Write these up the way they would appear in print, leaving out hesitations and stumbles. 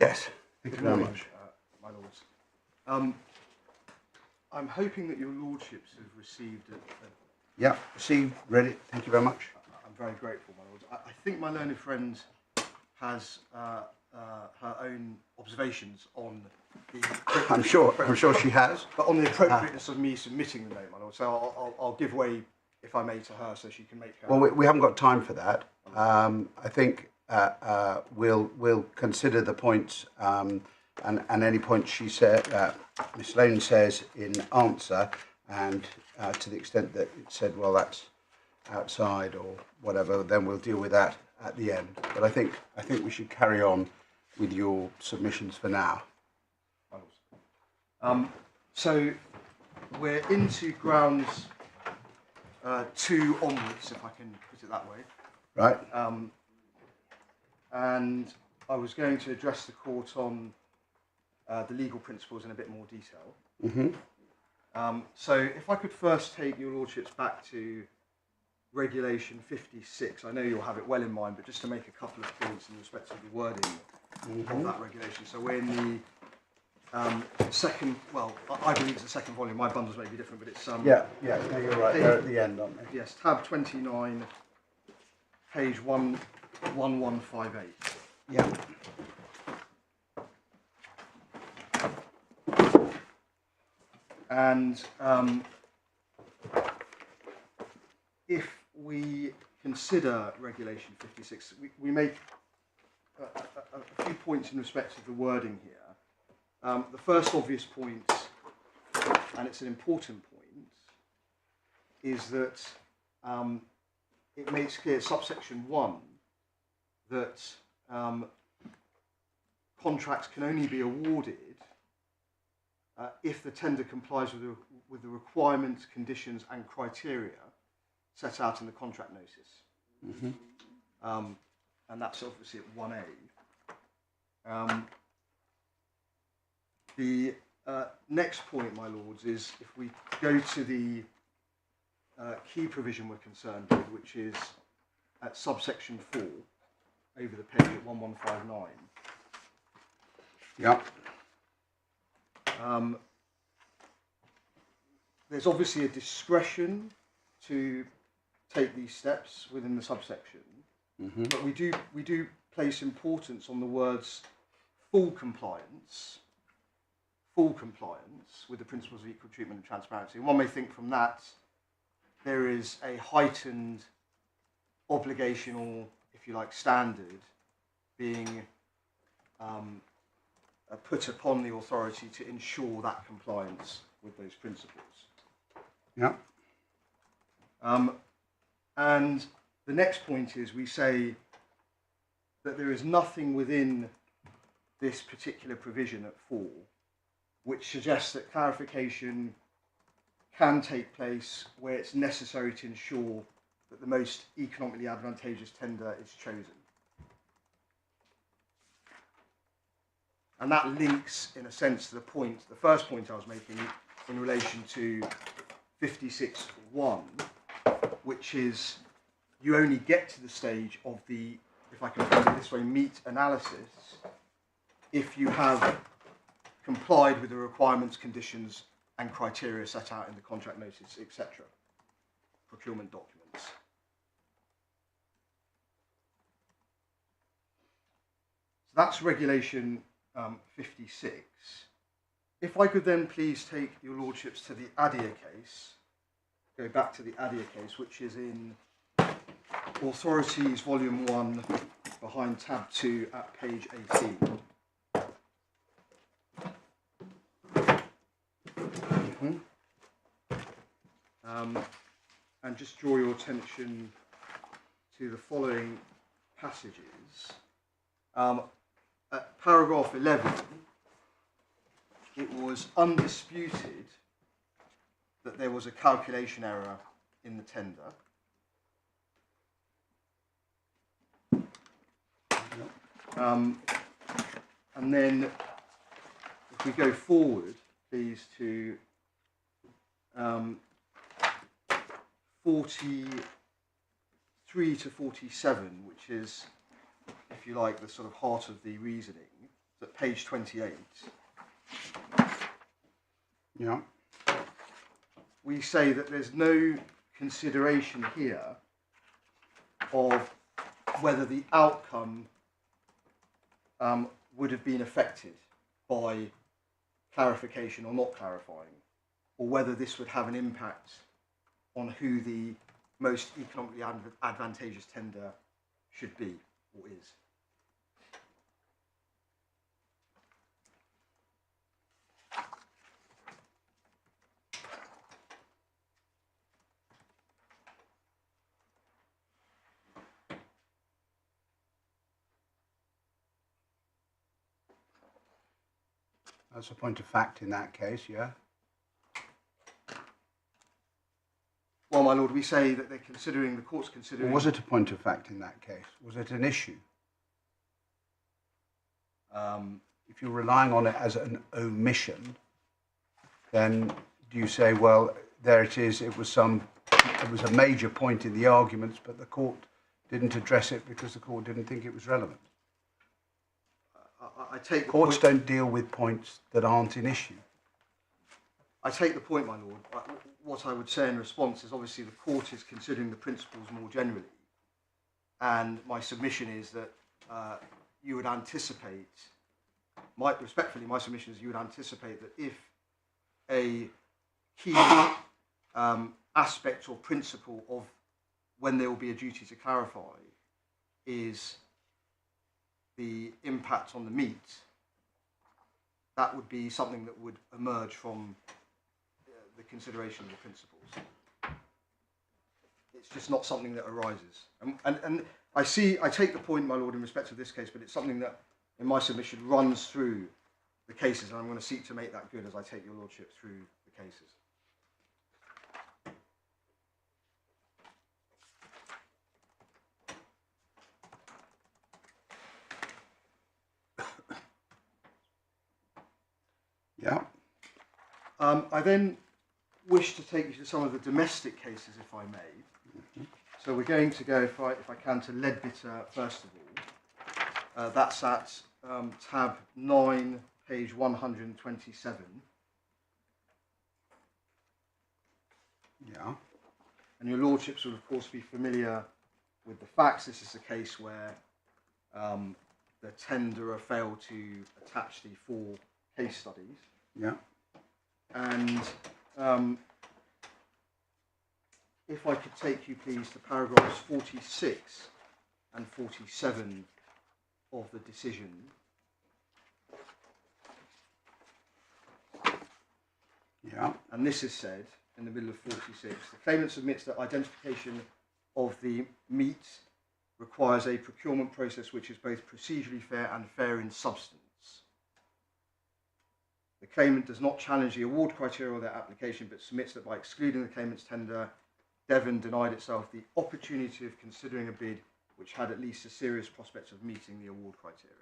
Yes, thank you very much. My lords. I'm hoping that your lordships have received Yeah, received, read it, thank you very much. I'm very grateful, my lords. I think my learned friend has her own observations on the... I'm sure she has. But on the appropriateness of me submitting the note, my lord. So I'll give way, if I may, to her so she can make her... Well, we haven't got time for that. I think we'll consider the points and any points she said, Miss Lane says in answer, and to the extent that it said, well, that's outside or whatever, then we'll deal with that at the end. But I think we should carry on with your submissions for now. So we're into grounds 2 onwards, if I can put it that way. Right. And I was going to address the court on the legal principles in a bit more detail. Mm-hmm. So if I could first take your lordships back to Regulation 56. I know you'll have it well in mind, but just to make a couple of points in respect of the wording of that regulation. So we're in the second, well, I believe it's the second volume. My bundles may be different, but it's... Yeah, no, you're right. They're at the end, aren't they? Yes, tab 29, page 1158. Yeah. And if we consider Regulation 56, we make a few points in respect of the wording here. The first obvious point, and it's an important point, is that it makes clear, subsection 1, that contracts can only be awarded if the tender complies with the requirements, conditions and criteria set out in the contract notice. Mm-hmm. And that's obviously at 1A. The next point, my lords, is if we go to the key provision we're concerned with, which is at subsection 4, over the page at 1159. Yeah. There's obviously a discretion to take these steps within the subsection, mm-hmm. but we do place importance on the words full compliance with the principles of equal treatment and transparency. And one may think from that there is a heightened obligation, or if you like standard, being put upon the authority to ensure that compliance with those principles. Yeah. And the next point is we say that there is nothing within this particular provision at 4 which suggests that clarification can take place where it's necessary to ensure that the most economically advantageous tender is chosen. And that links, in a sense, to the first point I was making in relation to 56.1, which is you only get to the stage of the, if I can put it this way, meat analysis, if you have complied with the requirements, conditions and criteria set out in the contract notice, etc. Procurement documents. So that's Regulation 56. If I could then please take your lordships to the Adia case, go back to the Adia case, which is in Authorities Volume 1, behind tab 2 at page 18. And just draw your attention to the following passages. At paragraph 11, it was undisputed that there was a calculation error in the tender. And then, if we go forward, please, to 43 to 47, which is, if you like, the sort of heart of the reasoning. At page 28, Yeah. we say that there's no consideration here of whether the outcome would have been affected by clarification or not clarifying, or whether this would have an impact on who the most economically advantageous tender should be or is. That's a point of fact in that case, yeah. Well, my lord, we say that they're considering, the court's considering... Or was it a point of fact in that case? Was it an issue? If you're relying on it as an omission, then do you say, well, there it is, it was a major point in the arguments, but the court didn't address it because the court didn't think it was relevant? I take the Courts point, don't deal with points that aren't in issue. I take the point, my lord. What I would say in response is obviously the court is considering the principles more generally, and my submission is that you would anticipate, respectfully, my submission is you would anticipate that if a key aspect or principle of when there will be a duty to clarify is the impact on the meat, that would be something that would emerge from the consideration of the principles. It's just not something that arises. And I take the point, my lord, in respect of this case, but it's something that, in my submission, runs through the cases, and I'm going to seek to make that good as I take your lordship through the cases. Yeah. I then wish to take you to some of the domestic cases, if I may. So we're going to go, if I can, to Leadbitter first of all. That's at tab 9, page 127. Yeah. And your lordships will, of course, be familiar with the facts. This is a case where the tenderer failed to attach the 4 case studies. Yeah. And if I could take you, please, to paragraphs 46 and 47 of the decision. Yeah. And this is said in the middle of 46. The claimant submits that identification of the meat requires a procurement process which is both procedurally fair and fair in substance. The claimant does not challenge the award criteria or their application, but submits that by excluding the claimant's tender, Devon denied itself the opportunity of considering a bid which had at least a serious prospect of meeting the award criteria.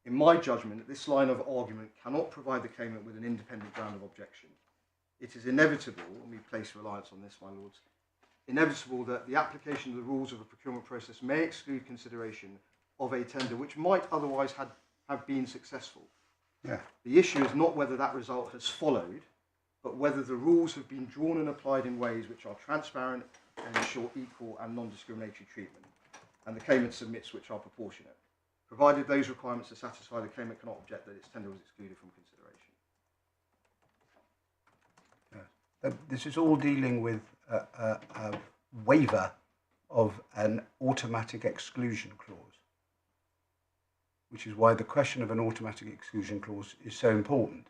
In my judgment, this line of argument cannot provide the claimant with an independent ground of objection. It is inevitable, and we place reliance on this, my lords, inevitable that the application of the rules of a procurement process may exclude consideration of a tender which might otherwise have been successful. Yeah. The issue is not whether that result has followed, but whether the rules have been drawn and applied in ways which are transparent and ensure equal and non-discriminatory treatment, and the claimant submits which are proportionate. Provided those requirements are satisfied, the claimant cannot object that its tender was excluded from consideration. This is all dealing with a waiver of an automatic exclusion clause, which is why the question of an automatic exclusion clause is so important.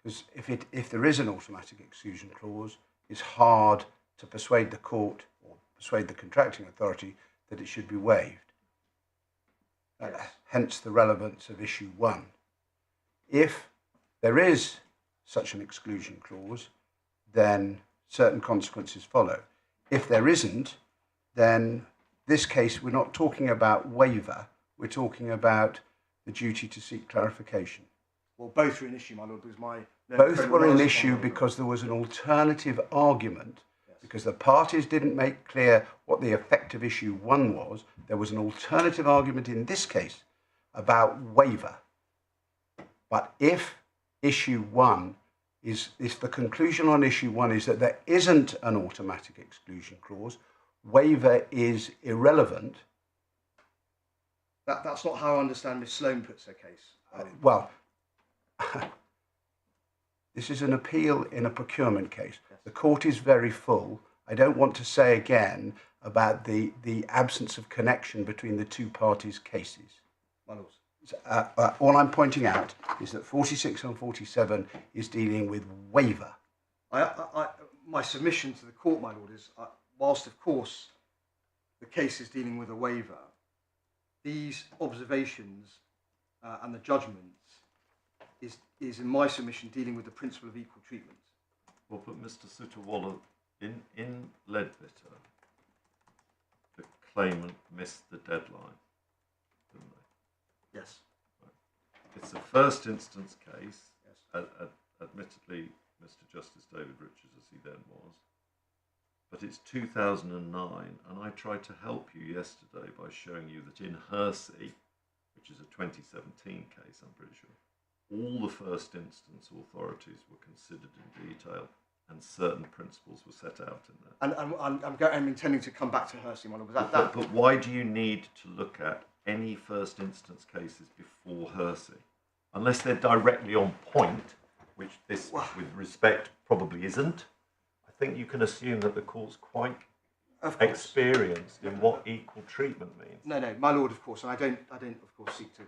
Because if there is an automatic exclusion clause, it's hard to persuade the court or persuade the contracting authority that it should be waived. Yes. Hence the relevance of issue 1. If there is such an exclusion clause, then certain consequences follow. If there isn't, then this case, we're not talking about waiver, we're talking about the duty to seek clarification. Well, both are an issue, my lord, because both were an issue because there was an alternative argument. Yes. Because the parties didn't make clear what the effect of issue 1 was. There was an alternative argument in this case about waiver. But if issue 1 if the conclusion on issue 1 is that there isn't an automatic exclusion clause, waiver is irrelevant. That's not how I understand Miss Sloane puts her case. Well, this is an appeal in a procurement case. Yes. The court is very full. I don't want to say again about the absence of connection between the two parties' cases. My lords. All I'm pointing out is that 46 and 47 is dealing with waiver. My submission to the court, my lord, is whilst of course the case is dealing with a waiver, these observations and the judgment is in my submission dealing with the principle of equal treatment. Well, but Mr. Sutawalla, in Leadbitter, the claimant missed the deadline, didn't they? Yes. Right. It's a first instance case. Yes. Admittedly, Mr. Justice David Richards, as he then was, but it's 2009, and I tried to help you yesterday by showing you that in Hersey, which is a 2017 case, I'm pretty sure, all the first instance authorities were considered in detail, and certain principles were set out in there. And I'm intending to come back to Hersey, my lord. But why do you need to look at any first instance cases before Hersey? Unless they're directly on point, which this, with respect, probably isn't. I think you can assume that the court's quite experienced in what equal treatment means. No, my lord, of course, and I don't, of course, seek to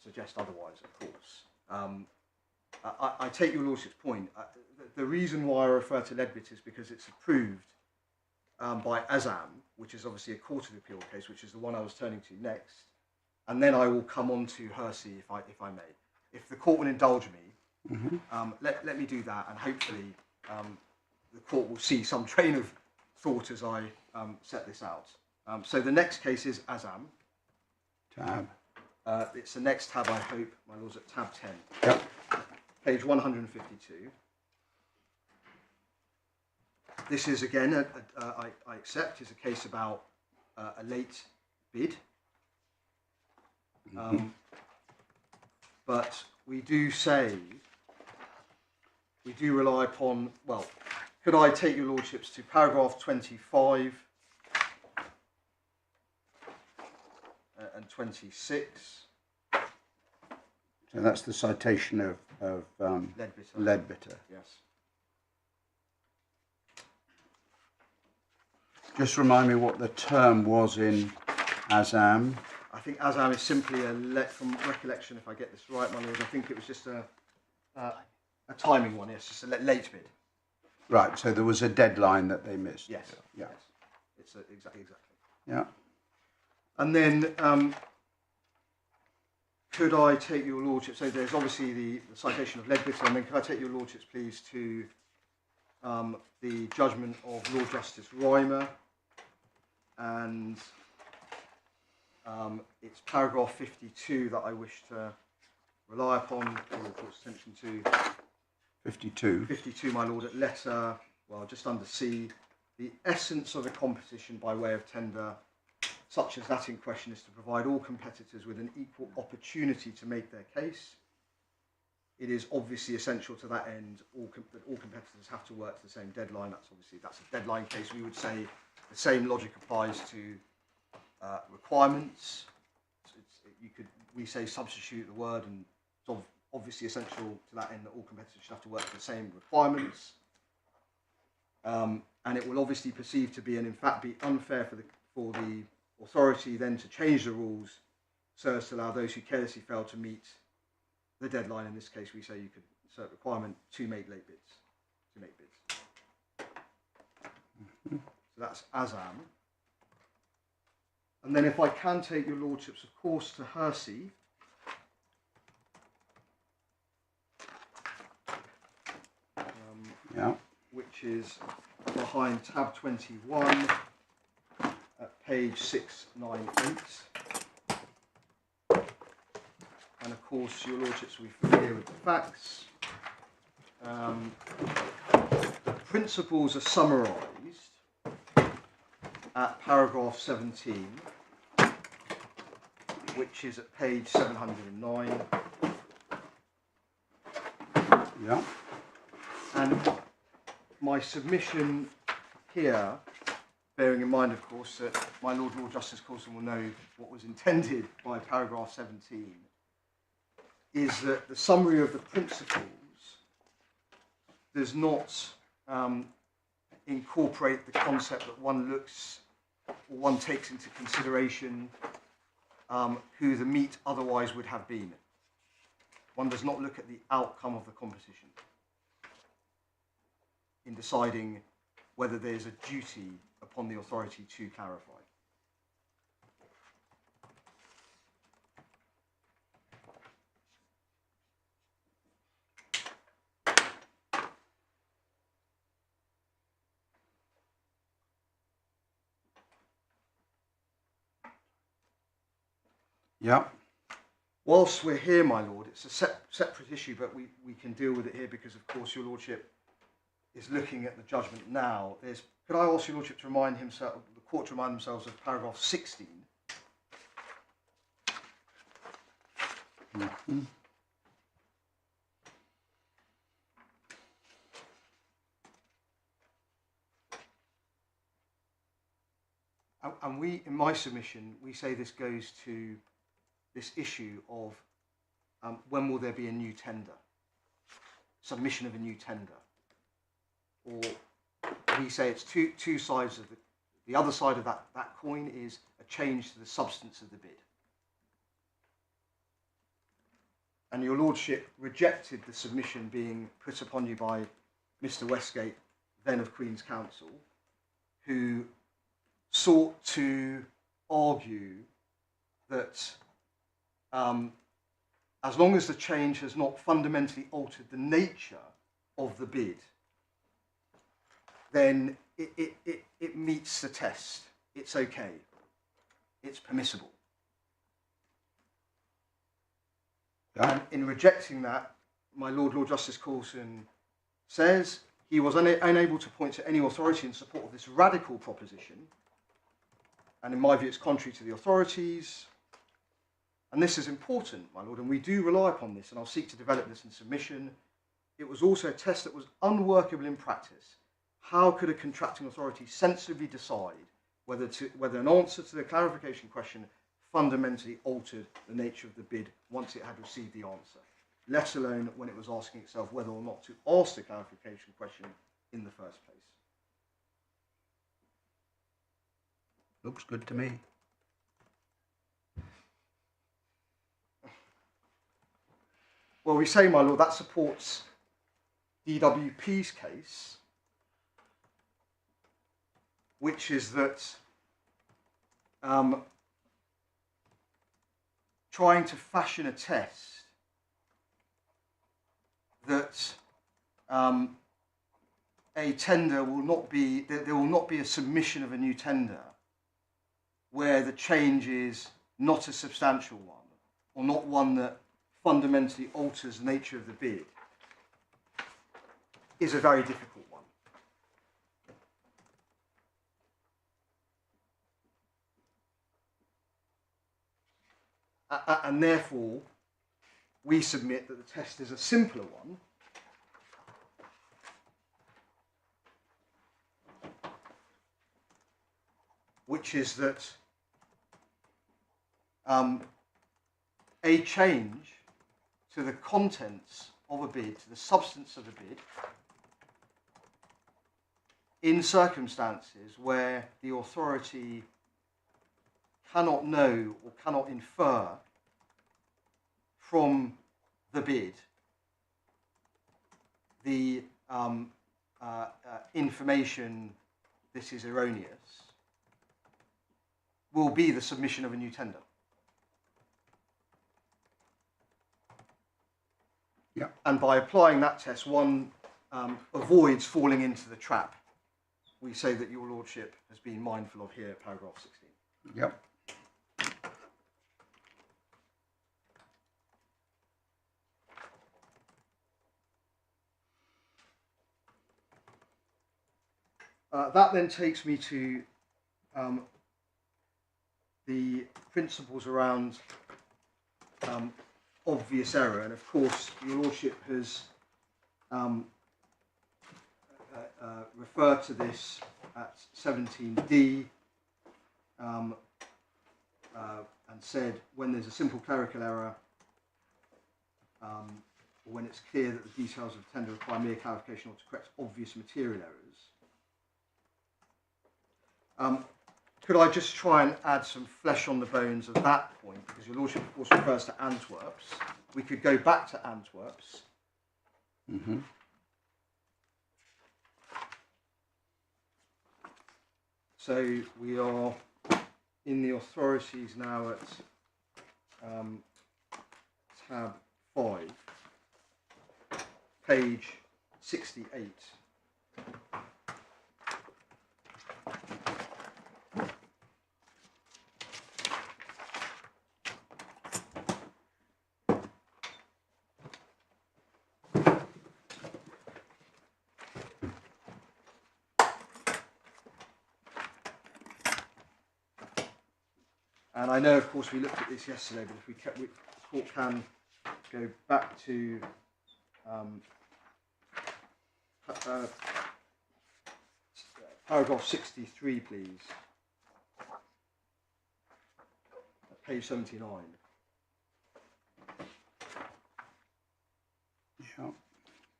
suggest otherwise, of course. I take your lordship's point. The reason why I refer to Leadbitter is because it's approved by Azam, which is obviously a Court of Appeal case, which is the one I was turning to next, and then I will come on to Hersey if I may. If the court will indulge me, let me do that, and hopefully the court will see some train of thought as I set this out. So the next case is Azam. Tab. It's the next tab, I hope, my lords, at tab 10. Yep. Page 152. This is, again, I accept, is a case about a late bid. But we do rely upon, well, could I take your lordships to paragraph 25 and 26? So that's the citation of Leadbitter. Yes. Just remind me what the term was in Azam. I think Azam is simply from recollection, if I get this right, my lord, I think it was just a timing one, yes, just a late bid. Right, so there was a deadline that they missed. Yes. Yeah. Yes. It's exactly. Yeah. And then, could I take your lordship? So there's obviously the citation of Leadbitter, and then could I take your lordships, please, to the judgment of Lord Justice Reimer, and it's paragraph 52 that I wish to rely upon, or the court's attention to. 52. 52, my lord, at letter, well, just under C. The essence of a competition by way of tender, such as that in question, is to provide all competitors with an equal opportunity to make their case. It is obviously essential to that end that all competitors have to work to the same deadline. That's a deadline case. We would say the same logic applies to requirements. We say substitute the word, and it's obviously essential to that end that all competitors should have to work to the same requirements. And it will obviously perceive to be, and in fact be, unfair for the authority then to change the rules so as to allow those who carelessly fail to meet the deadline. In this case, we say you could insert requirement to make late bids. So that's Azam. And then if I can take your lordships, of course, to Hersey. Which is behind tab 21 at page 698. And of course, your lordships will be familiar with the facts. The principles are summarised at paragraph 17. which is at page 709. Yeah. And my submission here, bearing in mind, of course, that my Lord Justice Coulson will know what was intended by paragraph 17, is that the summary of the principles does not incorporate the concept that one looks or one takes into consideration who the meet otherwise would have been. One does not look at the outcome of the competition in deciding whether there's a duty upon the authority to clarify. Yeah. Whilst we're here, my Lord, it's a separate issue, but we can deal with it here because, of course, your Lordship is looking at the judgment now. Could I ask your Lordship to remind himself, the court to remind themselves of paragraph 16? Mm-hmm. And we, in my submission, we say this goes to this issue of when will there be a new tender, submission of a new tender, or we say it's two sides of the other side of that coin is a change to the substance of the bid. And your Lordship rejected the submission being put upon you by Mr. Westgate, then of Queen's Counsel, who sought to argue that as long as the change has not fundamentally altered the nature of the bid, then it meets the test. It's okay. It's permissible. Yeah. And in rejecting that, my Lord Justice Coulson says he was unable to point to any authority in support of this radical proposition. And in my view, it's contrary to the authorities. And this is important, my Lord, and we do rely upon this, and I'll seek to develop this in submission. It was also a test that was unworkable in practice. How could a contracting authority sensibly decide whether an answer to the clarification question fundamentally altered the nature of the bid once it had received the answer, let alone when it was asking itself whether or not to ask the clarification question in the first place? Looks good to me. Well, we say, my Lord, that supports DWP's case, which is that trying to fashion a test that a tender will not be, there will not be a submission of a new tender where the change is not a substantial one or not one that fundamentally alters the nature of the bid, is a very difficult one. And therefore, we submit that the test is a simpler one, which is that a change to the contents of a bid, to the substance of a bid, in circumstances where the authority cannot know or cannot infer from the bid the information that is erroneous, will be the submission of a new tender. Yeah. And by applying that test, one avoids falling into the trap we say that your Lordship has been mindful of here at paragraph 16. Yep. That then takes me to the principles around obvious error, and of course your lordship has referred to this at 17D and said when there's a simple clerical error, or when it's clear that the details of the tender require mere clarification or to correct obvious material errors. Could I just try and add some flesh on the bones of that point, because your lordship of course refers to Antwerps. We could go back to Antwerps. Mm-hmm. So we are in the authorities now at tab 5, page 68. And I know, of course, we looked at this yesterday, but if the court can go back to paragraph 63, please, at page 79. Yeah.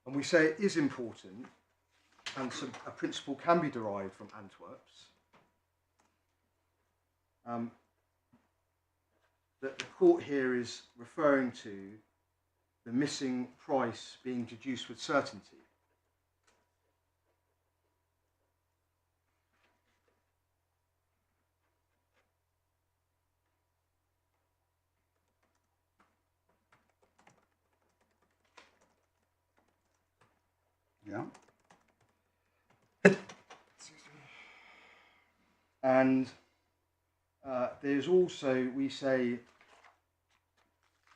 And we say it is important, and a principle can be derived from Antwerps. That the court here is referring to the missing price being deduced with certainty. Yeah. And there's also, we say,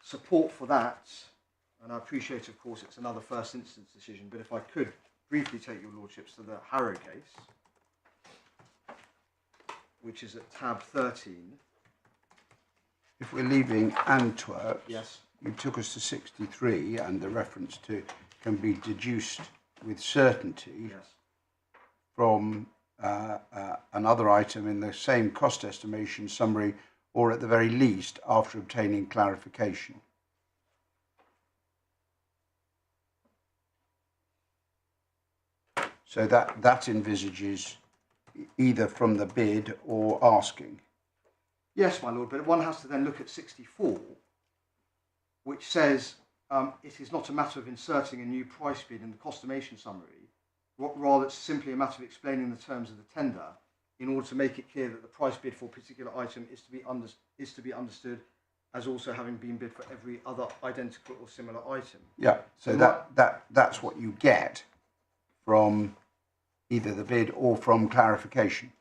support for that, and I appreciate, of course, it's another first instance decision, but if I could briefly take your lordships to the Harrow case, which is at tab 13. If we're leaving Antwerp, Yes. you took us to 63, and the reference to can be deduced with certainty Yes. from another item in the same cost estimation summary, or at the very least after obtaining clarification. So that envisages either from the bid or asking. Yes, my lord, but one has to then look at 64, which says it is not a matter of inserting a new price bid in the cost estimation summary, rather it's simply a matter of explaining the terms of the tender in order to make it clear that the price bid for a particular item is to be understood as also having been bid for every other identical or similar item. Yeah, so that's what you get from either the bid or from clarification.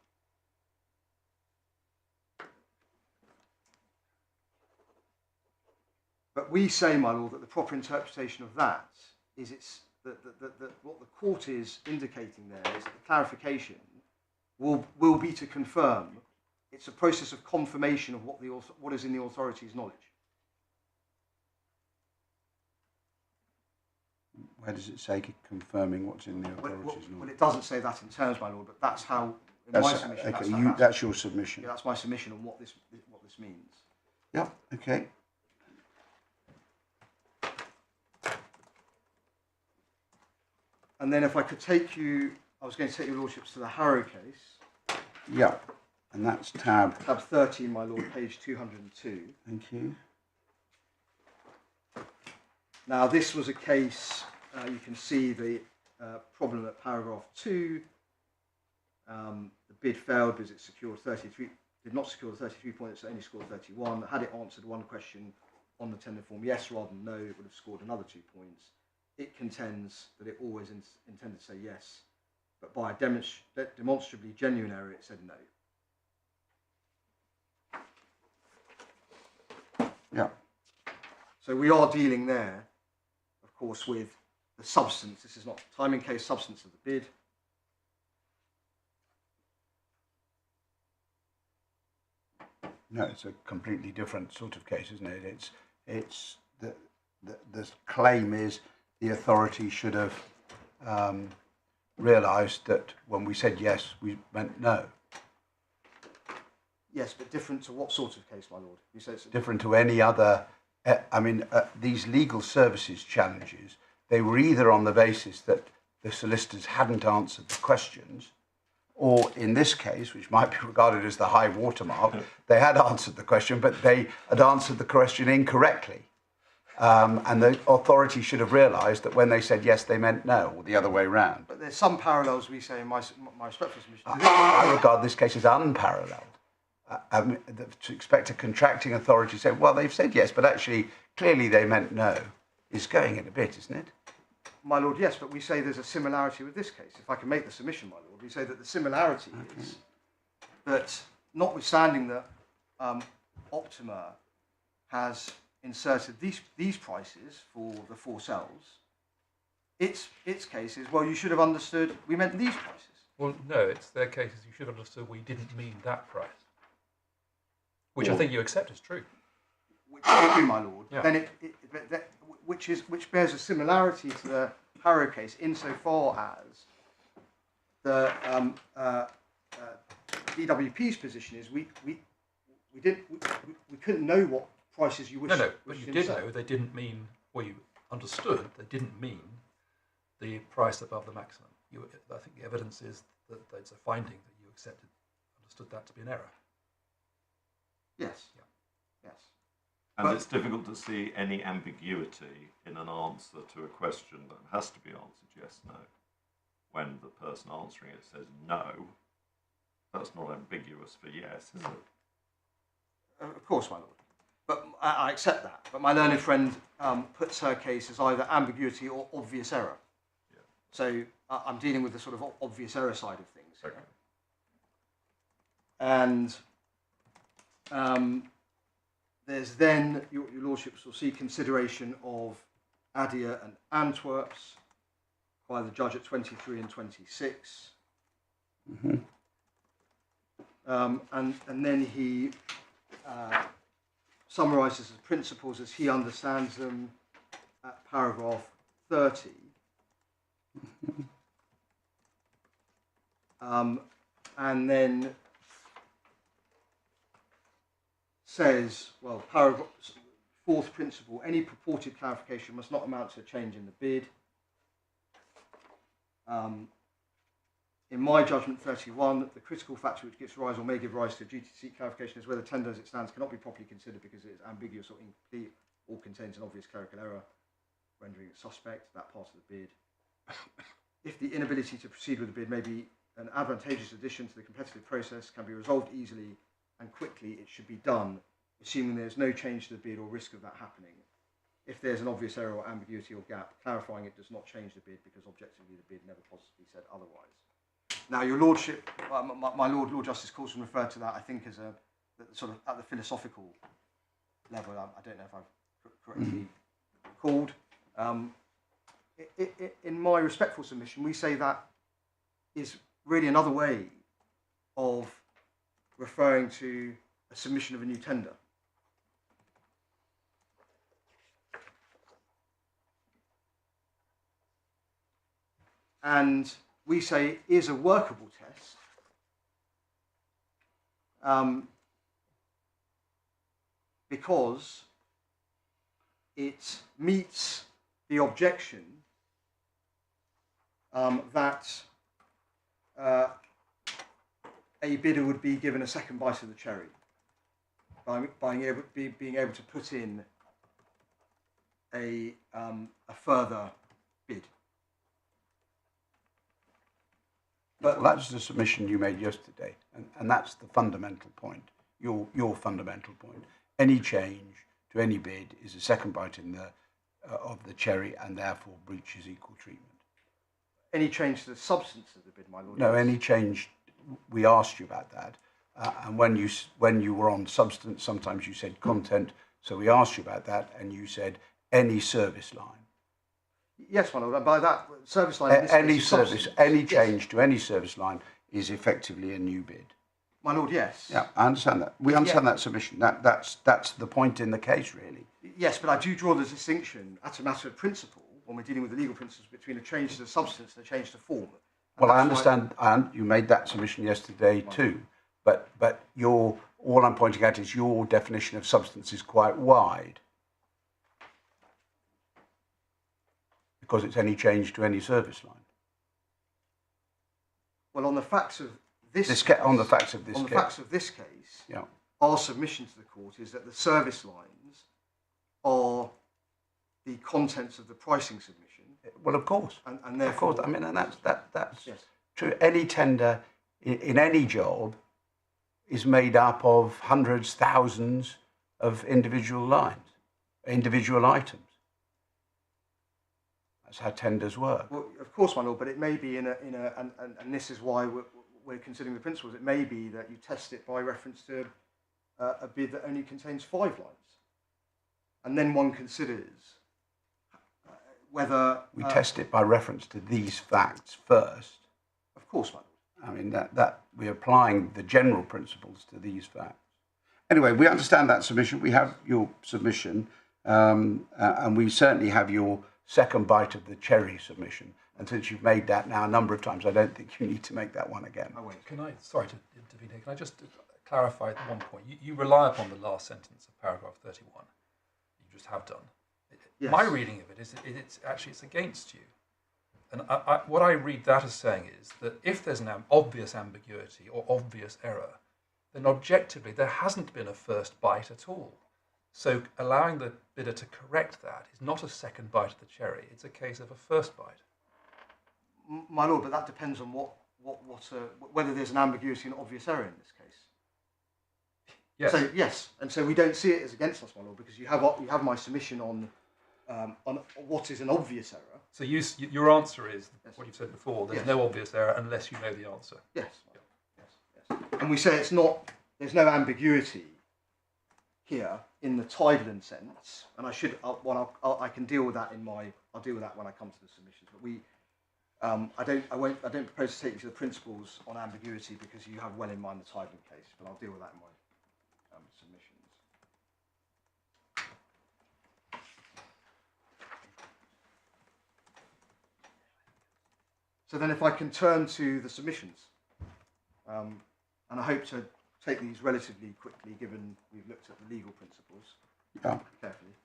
But we say, my lord, that the proper interpretation of that is that what the court is indicating there is that the clarification will be to confirm. It's a process of confirmation of what is in the authority's knowledge. Where does it say confirming what's in the authority's knowledge? Well, it doesn't say that in terms, my lord, but that's how, in my submission, okay, that's your submission. Yeah, that's my submission on what this means. Yeah, okay. And then if I could take you, I was going to take your lordships to the Harrow case. Yeah, and that's tab 13, my lord, page 202. Thank you. Now, this was a case, you can see the problem at paragraph 2. The bid failed because it secured 33, did not secure the 33 points, it only scored 31. Had it answered one question on the tender form, yes rather than no, it would have scored another 2 points. It contends that it always intended to say yes, but by a demonstrably genuine error, it said no. Yeah. So we are dealing there, of course, with the substance. This is not time and case substance of the bid. No, it's a completely different sort of case, isn't it? It's the claim is the authority should have realised that when we said yes, we meant no. Yes, but different to what sort of case, my lord? You say it's Different to any other. These legal services challenges, they were either on the basis that the solicitors hadn't answered the questions, or in this case, which might be regarded as the high watermark, they had answered the question, but they had answered the question incorrectly. And the authority should have realised that when they said yes, they meant no, or the other way round. But there's some parallels, we say, in my respectful submission. I regard this case as unparalleled. To expect a contracting authority to say, well, they've said yes, but actually, clearly they meant no, is going in a bit, isn't it? My lord, yes, but we say there's a similarity with this case. If I can make the submission, my lord, we say that the similarity is that, notwithstanding that Optima has inserted these prices for the 4 cells, its case is, well, you should have understood we meant these prices. Well, no, it's their case is you should have understood we didn't mean that price. Which I think you accept is true. Which is true, my lord. Yeah. Then which bears a similarity to the Harrow case insofar as the DWP's position is we couldn't know what prices you wished. No, but you did know they didn't mean. Well, you understood they didn't mean the price above the maximum. I think the evidence is that it's a finding that you understood that to be an error. Yes. Yeah. Yes. And it's difficult to see any ambiguity in an answer to a question that has to be answered yes, no. When the person answering it says no, that's not ambiguous for yes, is it? Of course, my lord. But I accept that. But my learned friend puts her case as either ambiguity or obvious error. Yeah. So I'm dealing with the sort of obvious error side of things. Okay. And there's then, your lordships will see consideration of Adia and Antwerps by the judge at 23 and 26. Mm-hmm. And then he summarises the principles as he understands them at paragraph 30. And then says, well, paragraph 4th principle, any purported clarification must not amount to a change in the bid. In my judgment 31, the critical factor which gives rise or may give rise to a duty to seek clarification is whether tender as it stands cannot be properly considered because it is ambiguous or incomplete or contains an obvious clerical error, rendering it suspect, that part of the bid. If the inability to proceed with the bid may be an advantageous addition to the competitive process, can be resolved easily and quickly, it should be done, assuming there's no change to the bid or risk of that happening. If there's an obvious error or ambiguity or gap, clarifying it does not change the bid because objectively the bid never possibly said otherwise. Now, your lordship, my lord, Lord Justice Coulson referred to that, I think, as a sort of at the philosophical level. I don't know if I've correctly recalled. In my respectful submission, we say that is really another way of referring to a submission of a new tender. And we say it is a workable test because it meets the objection that a bidder would be given a second bite of the cherry by being able to put in a further bid. But that's the submission you made yesterday, and that's the fundamental point, your fundamental point. Any change to any bid is a second bite in the of the cherry and therefore breaches equal treatment. Any change to the substance of the bid, my lord? No, any change, we asked you about that, and when you were on substance, sometimes you said content, so we asked you about that, and you said any service line. Yes, my lord, and by that, service line... Any service, any change to any service line is effectively a new bid. My lord, yes. Yeah, I understand that. We understand that submission. That's the point in the case, really. Yes, but I do draw the distinction as a matter of principle when we're dealing with the legal principles between a change to the substance and a change to form. And well, I understand, and you made that submission yesterday too, but all I'm pointing out is your definition of substance is quite wide, because it's any change to any service line. Well, on the facts of this On the facts of this case, yeah. Our submission to the court is that the service lines are the contents of the pricing submission. Well, of course, and therefore, of course. I mean, and that's yes. true. Any tender in any job is made up of hundreds, thousands of individual lines, individual items. That's how tenders work. Well, of course, my lord, but it may be and this is why we're considering the principles. It may be that you test it by reference to a bid that only contains 5 lines, and then one considers whether we test it by reference to these facts first. Of course, my lord. I mean that we're applying the general principles to these facts. Anyway, we understand that submission. We have your submission, and we certainly have your second bite of the cherry submission. And since you've made that now a number of times, I don't think you need to make that one again. I won't. Sorry to intervene here, can I just clarify one point? You rely upon the last sentence of paragraph 31. You just have done. Yes. My reading of it is it's against you. And what I read that as saying is that if there's an obvious ambiguity or obvious error, then objectively there hasn't been a first bite at all. So allowing the bidder to correct that is not a second bite of the cherry. It's a case of a first bite. My lord, but that depends on whether there's an ambiguity and obvious error in this case. Yes. So yes, and so we don't see it as against us, my lord, because you have my submission on what is an obvious error. So your answer is yes. what you've said before. There's yes. no obvious error unless you know the answer. Yes. Yes. And we say it's not. There's no ambiguity here in the Tideland sense, and I can deal with that I'll deal with that when I come to the submissions. But I don't propose to take you to the principles on ambiguity because you have well in mind the Tideland case, but I'll deal with that in my submissions. So then if I can turn to the submissions, and I hope to take these relatively quickly given we've looked at the legal principles carefully.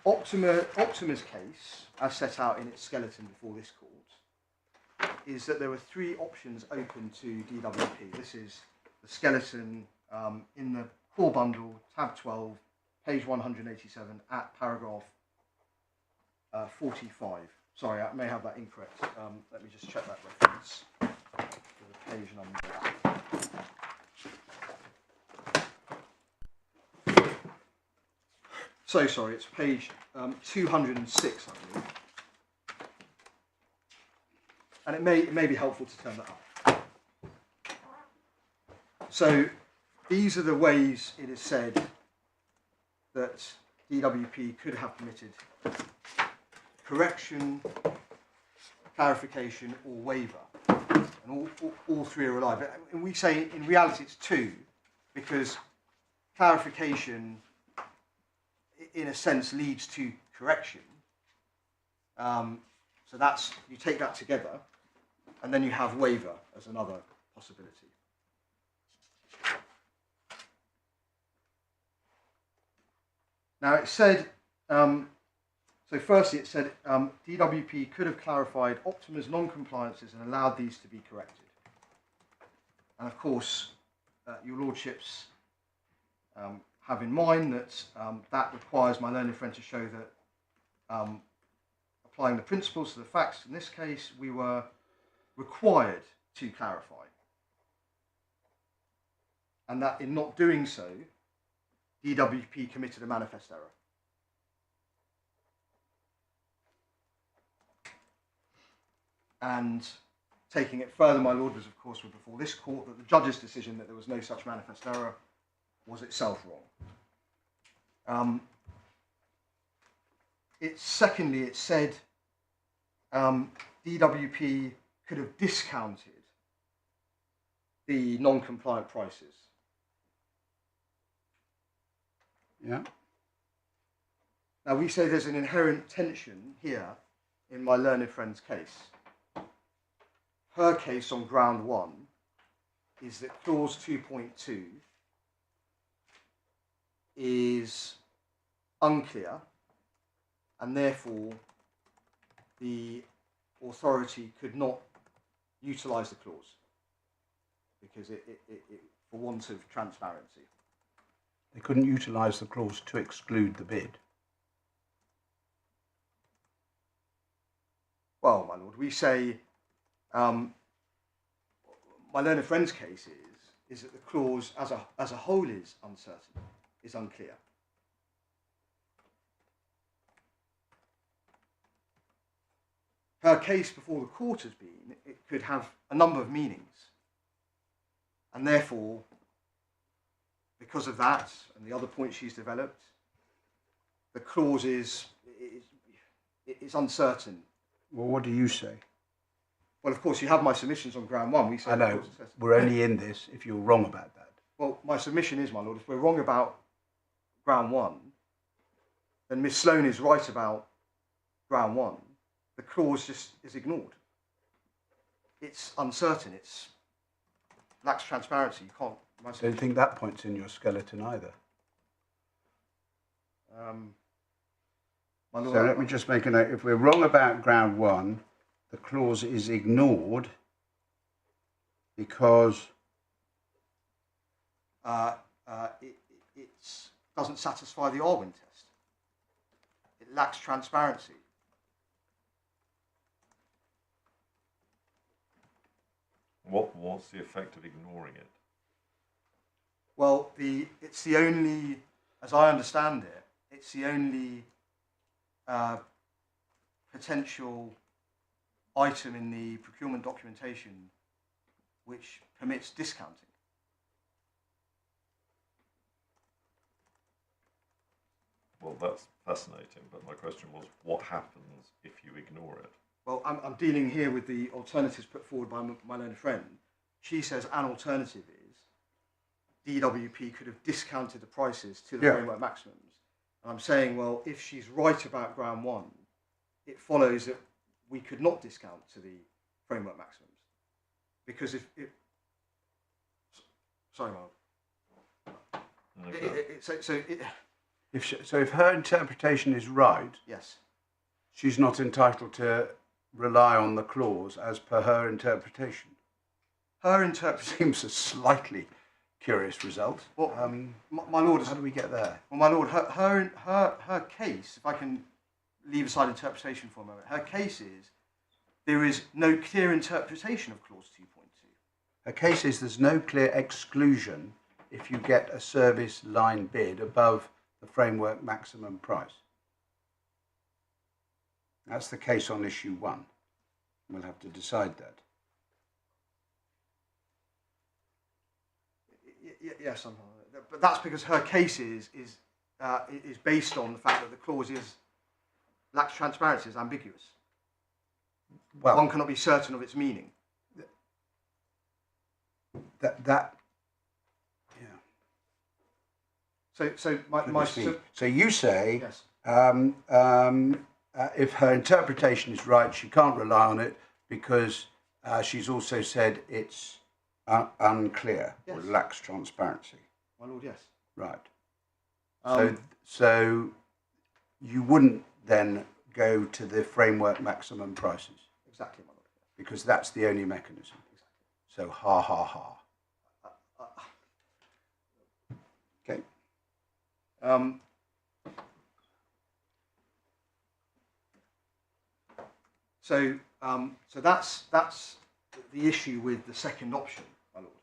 Optima's case, as set out in its skeleton before this court, is that there were 3 options open to DWP. This is the skeleton in the core bundle, tab 12, page 187, at paragraph 45. Sorry, I may have that incorrect. Let me just check that reference for the page number. So sorry, it's page 206, I believe. And it may be helpful to turn that up. So these are the ways it is said that DWP could have permitted correction, clarification, or waiver. And all 3 are alive. And we say in reality it's 2, because clarification in a sense leads to correction. So that's, you take that together, and then you have waiver as another possibility. Now it said, so firstly it said DWP could have clarified Optima's non-compliances and allowed these to be corrected. And of course, your lordships have in mind that that requires my learned friend to show that applying the principles to the facts in this case, we were required to clarify. And that in not doing so, DWP committed a manifest error. And taking it further, my lord, was of course before this court that the judge's decision that there was no such manifest error was itself wrong. Secondly, it said DWP could have discounted the non-compliant prices. Yeah. Now we say there's an inherent tension here in my learned friend's case. Her case on ground 1 is that clause 2.2 is unclear, and therefore the authority could not utilise the clause because it for want of transparency. They couldn't utilise the clause to exclude the bid. Well, my lord, we say my learned friend's case is that the clause as a whole is uncertain, is unclear. Her case before the court has been, it could have a number of meanings, and therefore, because of that and the other points she's developed, the clause is uncertain. Well, what do you say? Well, of course, you have my submissions on ground 1. We say I know, we're only in this if you're wrong about that. Well, my submission is, my lord, if we're wrong about ground 1, then Miss Sloane is right about ground 1. The clause just is ignored. It's uncertain. It's lacks transparency. You can't. I don't think that point's in your skeleton either. My lord, So let me just make a note. If we're wrong about ground 1, the clause is ignored because it doesn't satisfy the Arwin test. It lacks transparency. What's the effect of ignoring it? Well, it's the only, as I understand it, it's the only potential item in the procurement documentation which permits discounting. Well, that's fascinating, but my question was, what happens if you ignore it? Well, I'm dealing here with the alternatives put forward by my learned friend. She says an alternative is DWP could have discounted the prices to the framework maximums. And I'm saying, well, if she's right about ground 1, it follows that we could not discount to the framework maximums. Because sorry, Mark. Okay. if her interpretation is right, Yes. she's not entitled to rely on the clause as per her interpretation. Her interpretation. Seems a slightly curious result. Well, my lord, how do we get there? Well, my lord, her case, if I can leave aside interpretation for a moment, her case is there is no clear interpretation of clause 2.2. Her case is there's no clear exclusion if you get a service line bid above the framework maximum price. That's the case on issue 1. We'll have to decide that. Yes, but that's because her case is based on the fact that the clause lacks transparency, is ambiguous. Well, one cannot be certain of its meaning. Yeah. So you say, yes. If her interpretation is right, she can't rely on it because she's also said it's unclear or lacks transparency. My lord, yes. Right. So you wouldn't then go to the framework maximum prices. Exactly, my lord. Because that's the only mechanism. Exactly. So ha ha ha. Okay. So that's the issue with the second option, my lord.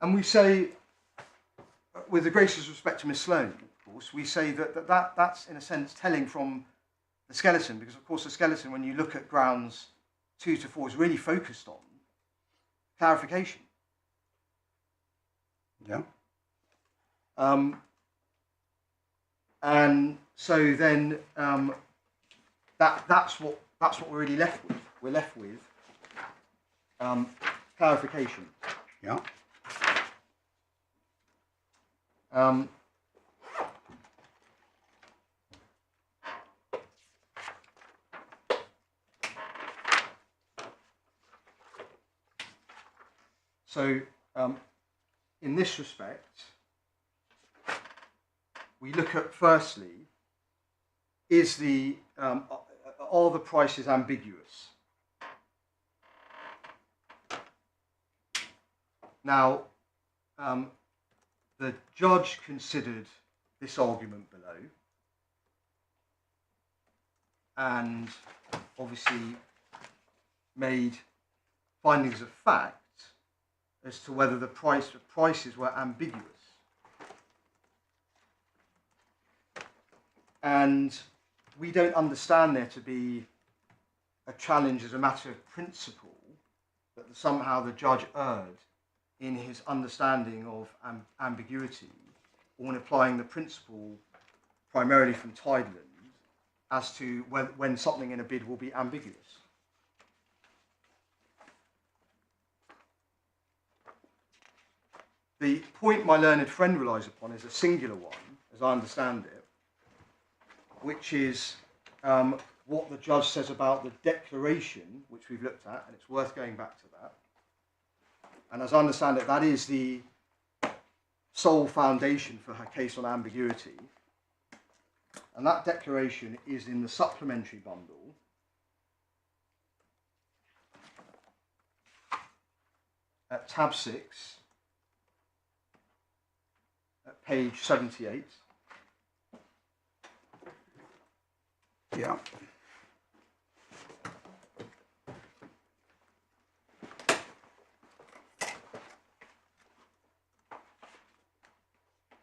And we say, with the greatest respect to Miss Sloane, of course, we say that's in a sense telling from the skeleton, because of course the skeleton, when you look at grounds 2 to 4, is really focused on clarification. Yeah. And so then that's what we're really left with. We're left with clarification. Yeah. So, in this respect, we look at firstly, are the prices ambiguous? Now, the judge considered this argument below and obviously made findings of fact as to whether the prices were ambiguous. And we don't understand there to be a challenge as a matter of principle that somehow the judge erred in his understanding of ambiguity, or in applying the principle primarily from Tideland as to when something in a bid will be ambiguous. The point my learned friend relies upon is a singular one, as I understand it, which is what the judge says about the declaration, which we've looked at, and it's worth going back to that. And as I understand it, that is the sole foundation for her case on ambiguity. And that declaration is in the supplementary bundle. At tab 6, at page 78. Yeah.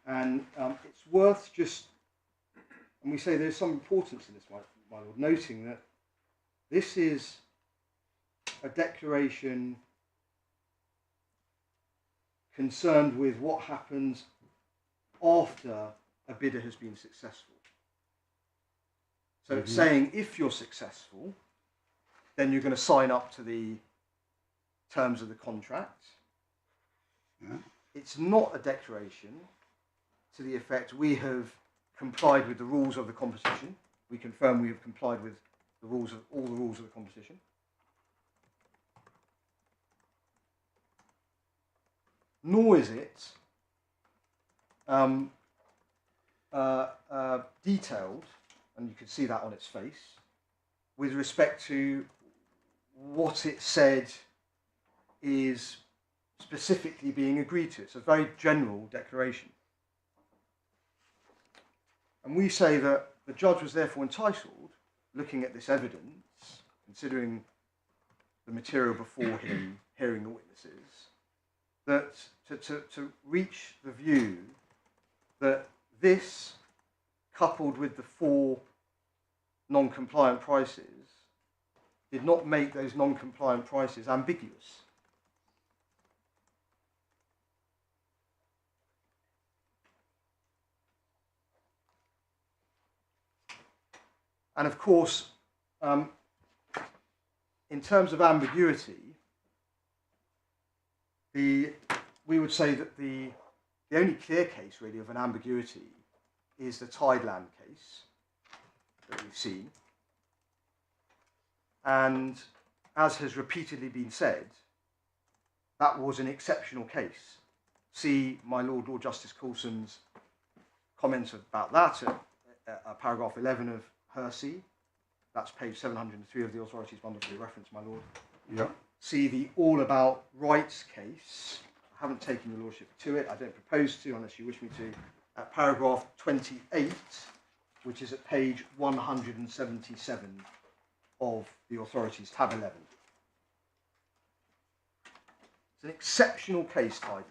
And it's worth just, and we say there's some importance in this, my Lord, noting that this is a declaration concerned with what happens after a bidder has been successful. So it's saying if you're successful, then you're going to sign up to the terms of the contract. Yeah. It's not a declaration to the effect we have complied with the rules of the competition. We confirm we have complied with the rules of all the rules of the competition. Nor is it detailed, and you can see that on its face, with respect to what it said is specifically being agreed to. It's a very general declaration. And we say that the judge was therefore entitled, looking at this evidence, considering the material before him, hearing the witnesses, that to reach the view that this, coupled with the 4 non-compliant prices, did not make those non-compliant prices ambiguous. And of course, in terms of ambiguity, we would say that the only clear case really of an ambiguity is the Tideland case that we've seen. And as has repeatedly been said, that was an exceptional case. See my Lord Justice Coulson's comments about that at paragraph 11 of Hersey. That's page 703 of the authorities bundle for your reference, my Lord. Yeah. See the All About Rights case. I haven't taken your Lordship to it. I don't propose to unless you wish me to. At paragraph 28, which is at page 177 of the authorities, tab 11. It's an exceptional case, Tideland.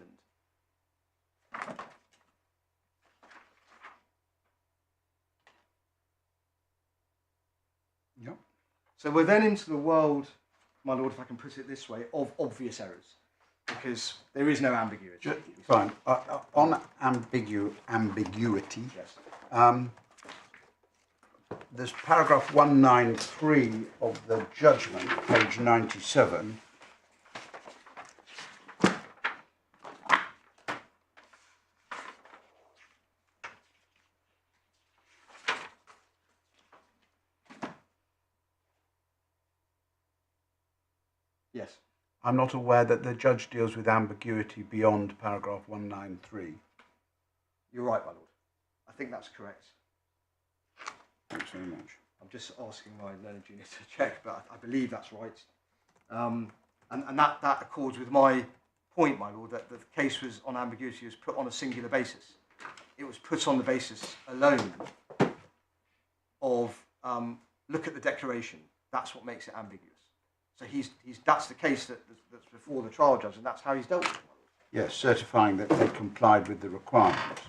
Yep. So we're then into the world, my Lord, if I can put it this way, of obvious errors, because there is no ambiguity. Fine. On ambiguity, Yes. there's paragraph 193 of the judgment, page 97. Yes. I'm not aware that the judge deals with ambiguity beyond paragraph 193. You're right, my lord. I think that's correct. Thanks very much. I'm just asking my learned junior to check, but I believe that's right. And that accords with my point, my lord, that the case was on ambiguity was put on a singular basis. It was put on the basis alone of look at the declaration. That's what makes it ambiguous. So that's the case that's before the trial judge, and that's how he's dealt with it. Yes, certifying that they complied with the requirements,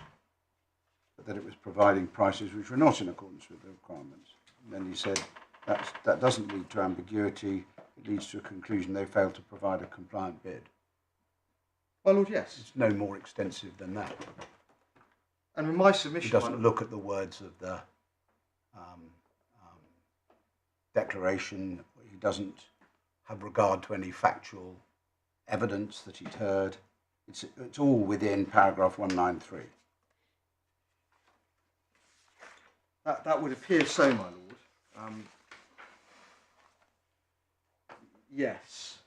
but that it was providing prices which were not in accordance with the requirements. And then he said that doesn't lead to ambiguity, it leads to a conclusion they failed to provide a compliant bid. My lord, yes. It's no more extensive than that. And in my submission, He doesn't look at the words of the declaration. He doesn't have regard to any factual evidence that he'd heard. It's all within paragraph 193. That would appear so, my lord. Yes.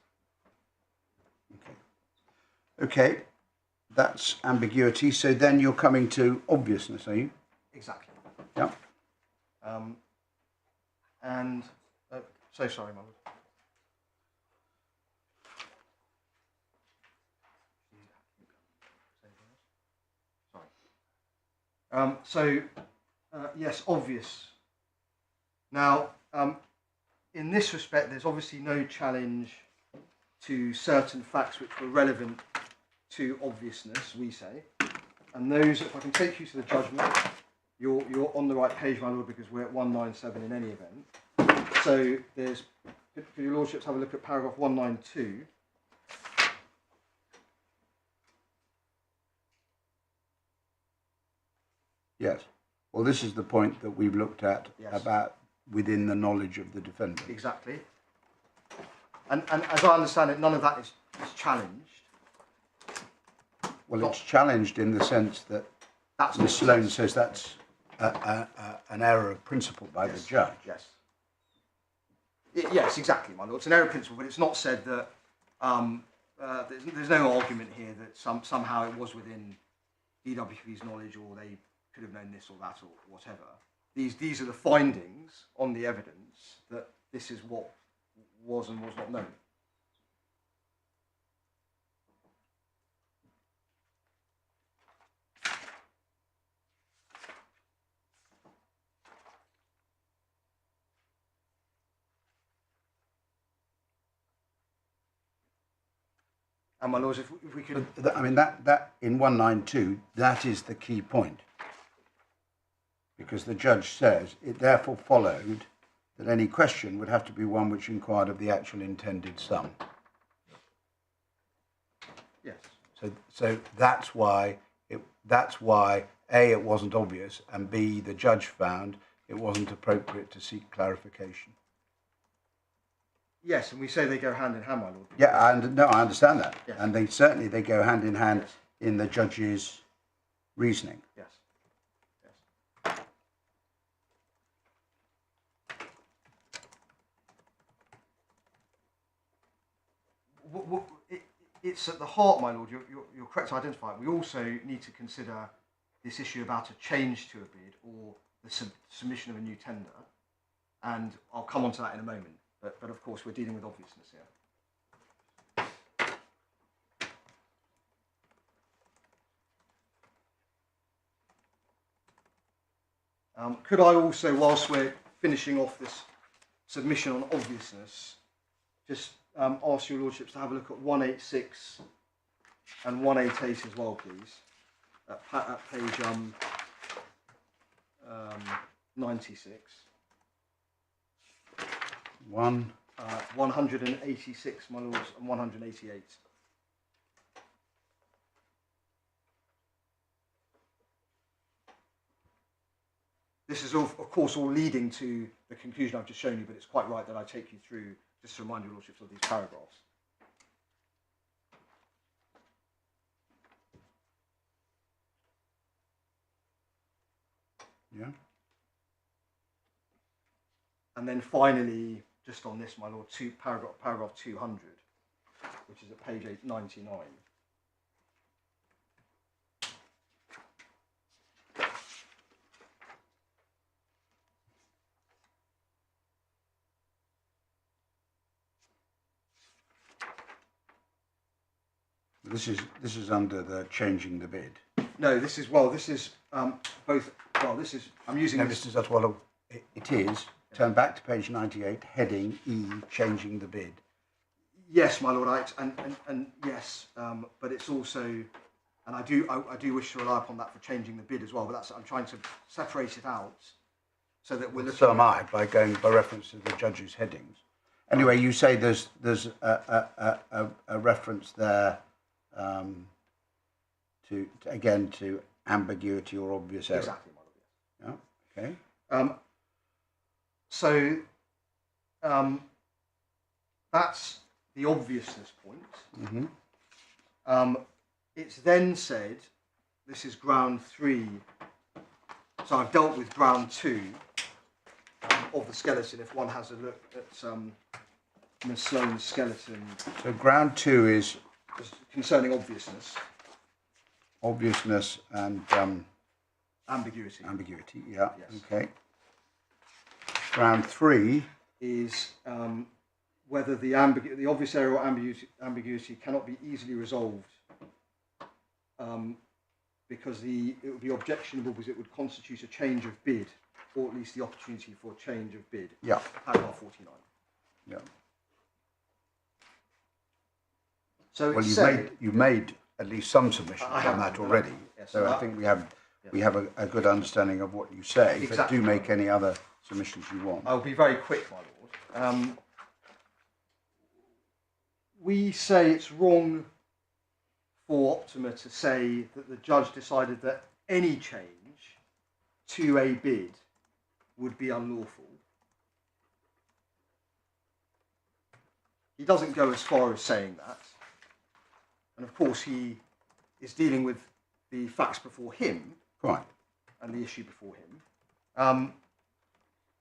Okay, that's ambiguity. So then you're coming to obviousness, are you? Exactly. Yeah. And so sorry, my lord. Sorry. Yes, obvious. Now, in this respect, there's obviously no challenge to certain facts which were relevant to obviousness, we say. And those, if I can take you to the judgment, you're on the right page, my lord, because we're at 197 in any event. So there's, could your lordships have a look at paragraph 192. Yes. Well, this is the point that we've looked at Yes. about within the knowledge of the defendant. Exactly. And as I understand it, none of that is challenged. Well, it's challenged in the sense that Ms. Sloane says that's an error of principle by the judge. Yes. Yes, exactly, my lord. It's an error of principle, but it's not said that there's no argument here that somehow it was within DWP's knowledge, or they could have known this or that or whatever. These are the findings on the evidence that this is what was and was not known. And my lords, if we could... I mean, that in 192, that is the key point. Because the judge says, it therefore followed that any question would have to be one which inquired of the actual intended sum. Yes. So that's why A, it wasn't obvious, and B, the judge found it wasn't appropriate to seek clarification. Yes, and we say they go hand in hand, my lord. Yeah, I understand that. Yes. And they go hand in hand in the judge's reasoning. Yes. It's at the heart, my lord. You're correct to identify it. We also need to consider this issue about a change to a bid or the submission of a new tender, and I'll come on to that in a moment. But of course, we're dealing with obviousness here. Could I also, whilst we're finishing off this submission on obviousness, just ask your lordships to have a look at 186 and 188 as well, please, at page 96. 186, my lords, and 188. This is, of course, all leading to the conclusion I've just shown you, but it's quite right that I take you through just to remind your lordships of these paragraphs. Yeah. And then finally, just on this, my lord, paragraph 200. which is at page 899. This is under the changing the bid. No, this is both. Well, this is I'm using. No, this. Mr. Zacaroli, it is. Turn back to page 98, heading E, changing the bid. Yes, my lord, and yes, but it's also, and I do wish to rely upon that for changing the bid as well. But I'm trying to separate it out so that we're looking. So am I, by going by reference to the judge's headings. Anyway, you say there's a reference there to ambiguity or obvious error. Exactly, my lord. Yeah. Okay. So that's the obviousness point. Mm-hmm. It's then said, this is ground 3. So I've dealt with ground 2 of the skeleton. If one has a look at Ms. Sloane's skeleton. So ground 2 is concerning obviousness. Obviousness and ambiguity. Ambiguity. Yeah. Yes. Okay. Ground 3 is whether the obvious error or ambiguity cannot be easily resolved because it would be objectionable because it would constitute a change of bid, or at least the opportunity for change of bid. Yeah. Paragraph 49. Yeah. So well, you've made at least some submissions on that already. Yes, so I think we have a good understanding of what you say. Exactly. But do make any other submissions you want. I'll be very quick, my lord. We say it's wrong for Optima to say that the judge decided that any change to a bid would be unlawful. He doesn't go as far as saying that. And of course, he is dealing with the facts before him, Right. and the issue before him.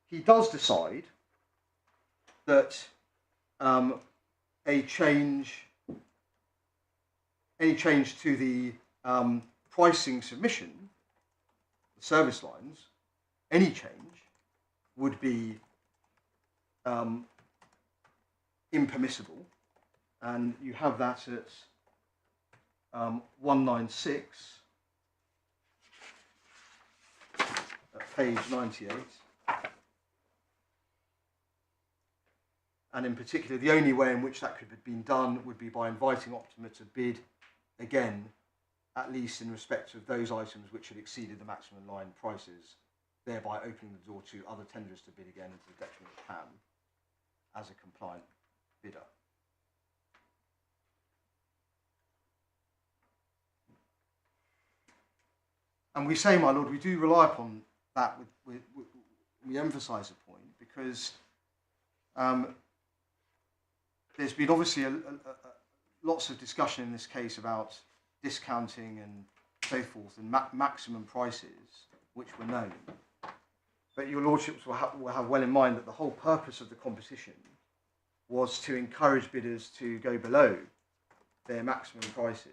He does decide that any change to the pricing submission, the service lines, any change would be impermissible, and you have that at 196 at page 98. And in particular, the only way in which that could have been done would be by inviting Optima to bid again, at least in respect of those items which had exceeded the maximum line prices, thereby opening the door to other tenderers to bid again to the detriment of PAM as a compliant bidder. And we say, my lord, we do rely upon that. We emphasise the point because there's been obviously lots of discussion in this case about discounting and so forth and maximum prices which were known. But your lordships will have well in mind that the whole purpose of the competition was to encourage bidders to go below their maximum prices,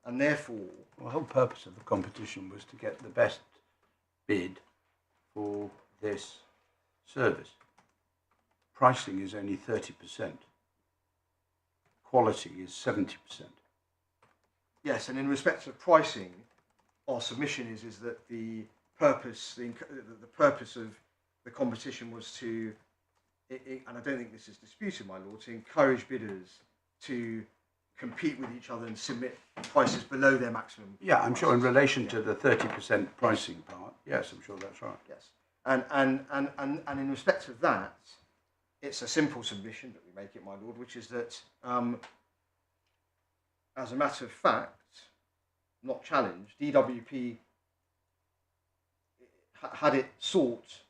and therefore... Well, the whole purpose of the competition was to get the best bid for this service. Pricing is only 30%. Quality is 70%. Yes, and in respect of pricing, our submission is that the purpose of the competition was to, and I don't think this is disputed, my lord, to encourage bidders to compete with each other and submit prices below their maximum. Yeah, I'm sure in relation to the 30% pricing part. Yes, I'm sure that's right. Yes, and in respect of that, it's a simple submission that we make it, my lord, which is that, as a matter of fact, not challenged, DWP, had it sought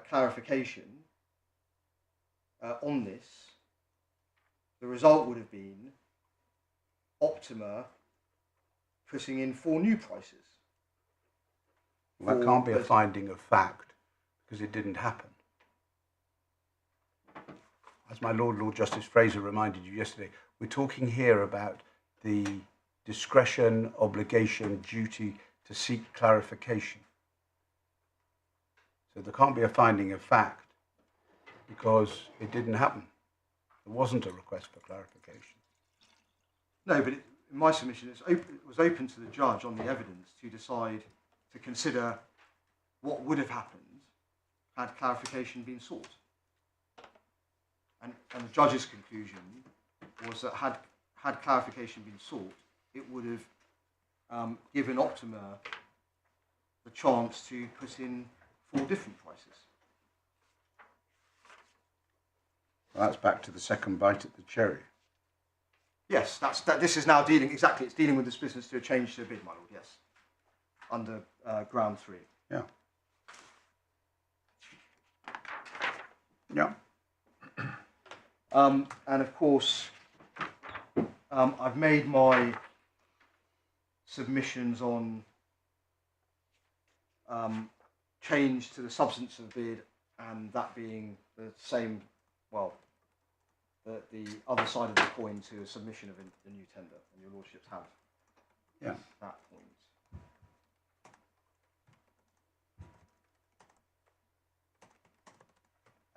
clarification on this, the result would have been Optima putting in 4 new prices. Well, that can't be a finding of fact because it didn't happen. as my Lord Justice Fraser reminded you yesterday, we're talking here about the discretion, obligation, duty to seek clarification. So there can't be a finding of fact because it didn't happen. There wasn't a request for clarification. No, but in my submission, it was open to the judge on the evidence to decide, to consider what would have happened had clarification been sought. And the judge's conclusion was that had clarification been sought, it would have given Optima the chance to put in 4 different prices. Well, that's back to the second bite at the cherry. Yes, this is now dealing, exactly, it's dealing with this business to a change to a bid, my lord, yes. Under ground 3. Yeah. Yeah. And of course, I've made my submissions on change to the substance of the bid, and that being the same, well, the other side of the coin to a submission of a new tender, and your lordships have that point.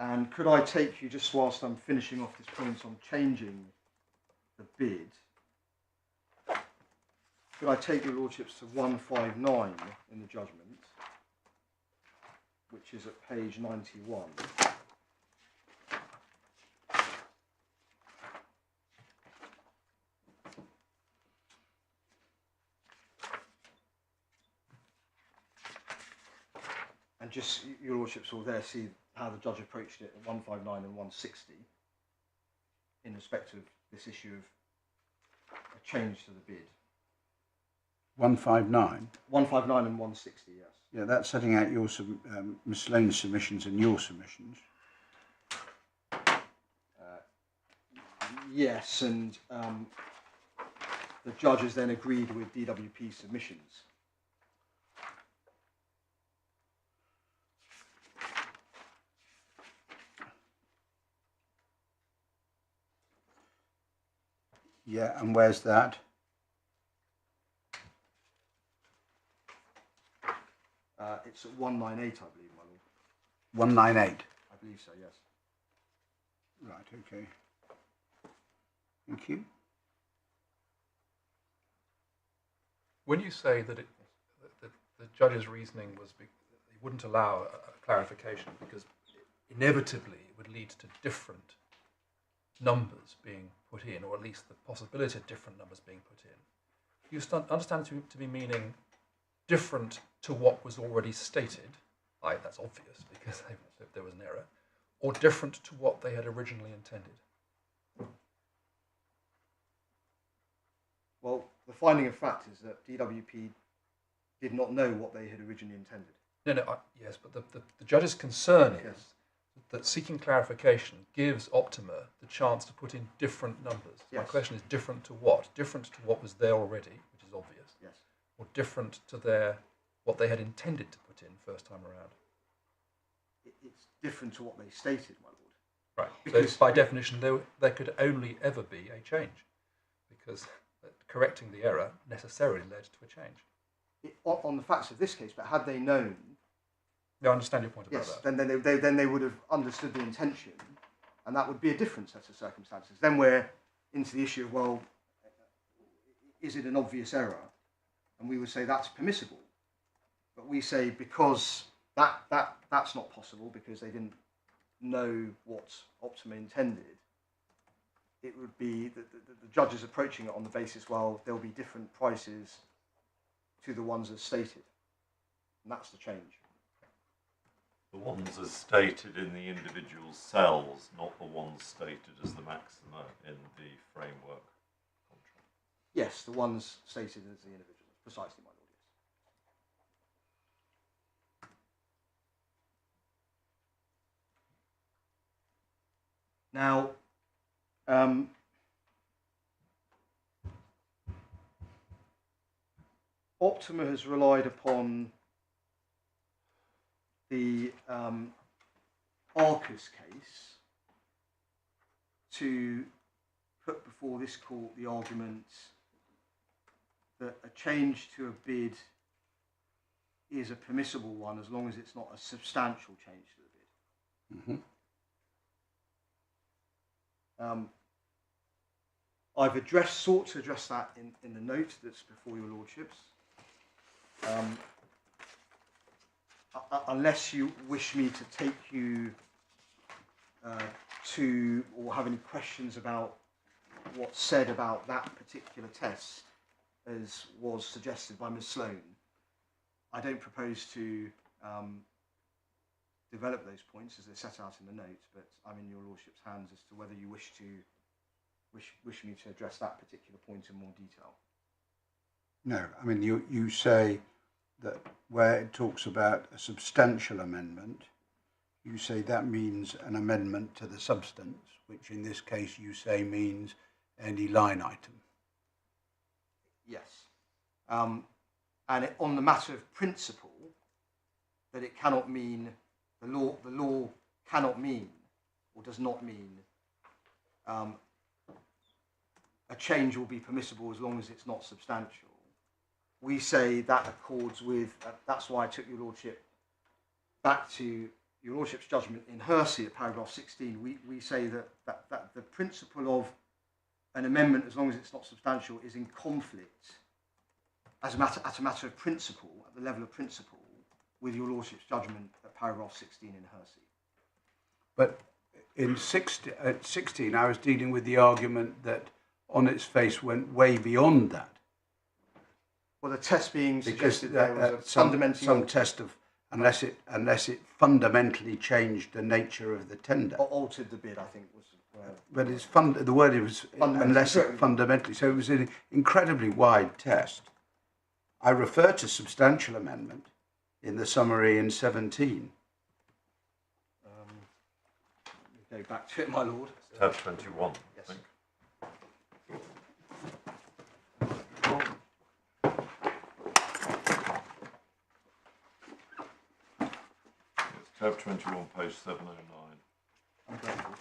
And could I take you, just whilst I'm finishing off this point on changing the bid, could I take your lordships to 159 in the judgment, which is at page 91. And just, your lordships will there see how the judge approached it at 159 and 160 in respect of this issue of a change to the bid. 159? 159 and 160, yes. Yeah, that's setting out your Miss Lane's submissions and your submissions. Yes, and the judge has then agreed with DWP submissions. Yeah, and where's that? It's at 198, I believe, my lord. 198? I believe so, yes. Right, okay. Thank you. When you say that the judge's reasoning was he wouldn't allow a clarification because inevitably it would lead to different numbers being put in, or at least the possibility of different numbers being put in, you understand to be meaning different to what was already stated, that's obvious because there was an error, or different to what they had originally intended? Well, the finding of fact is that DWP did not know what they had originally intended. Yes, but the judge's concern is Yes. that seeking clarification gives Optima the chance to put in different numbers. Yes. My question is different to what? Different to what was there already, which is obvious, Yes. or different to what they had intended to put in first time around? It's different to what they stated, my lord. Right. Because So by definition, there could only ever be a change, because correcting the error necessarily led to a change. On the facts of this case, but had they known, No, I understand your point about yes, that. then they would have understood the intention, and that would be a different set of circumstances. Then we're into the issue of, well, is it an obvious error? And we would say that's permissible. But we say because that's not possible because they didn't know what Optima intended, it would be that the judge is approaching it on the basis, well, there'll be different prices to the ones as stated. And that's the change. The ones as stated in the individual cells, not the ones stated as the maxima in the framework contract. Yes, the ones stated as the individuals, precisely, my lord, yes. Now, Optima has relied upon the Arcus case to put before this court the argument that a change to a bid is a permissible one as long as it's not a substantial change to the bid. I've sought to address that in the note that's before your lordships. Unless you wish me to take you to, or have any questions about what's said about that particular test, as was suggested by Ms. Sloan, I don't propose to develop those points as they're set out in the note, but I'm in your lordship's hands as to whether you wish me to address that particular point in more detail. No, I mean, you say that where it talks about a substantial amendment, you say that means an amendment to the substance, which in this case you say means any line item. Yes. And on the matter of principle, that it cannot mean, the law cannot mean, or does not mean, a change will be permissible as long as it's not substantial. We say that accords with, that's why I took your lordship back to your lordship's judgment in Hersey at paragraph 16. We say that the principle of an amendment, as long as it's not substantial, is in conflict as a matter of principle, at the level of principle, with your lordship's judgment at paragraph 16 in Hersey. But at 16, I was dealing with the argument that on its face went way beyond that. Well, the test being Because suggested there was some test of, unless it fundamentally changed the nature of the tender. or altered the bid, I think was. But it's the word was unless it fundamentally. So it was an incredibly wide test. I refer to substantial amendment in the summary in 17. Go back to it, my lord. Tab 21, Yes. I think. It's tab 21, page 709. I'm grateful.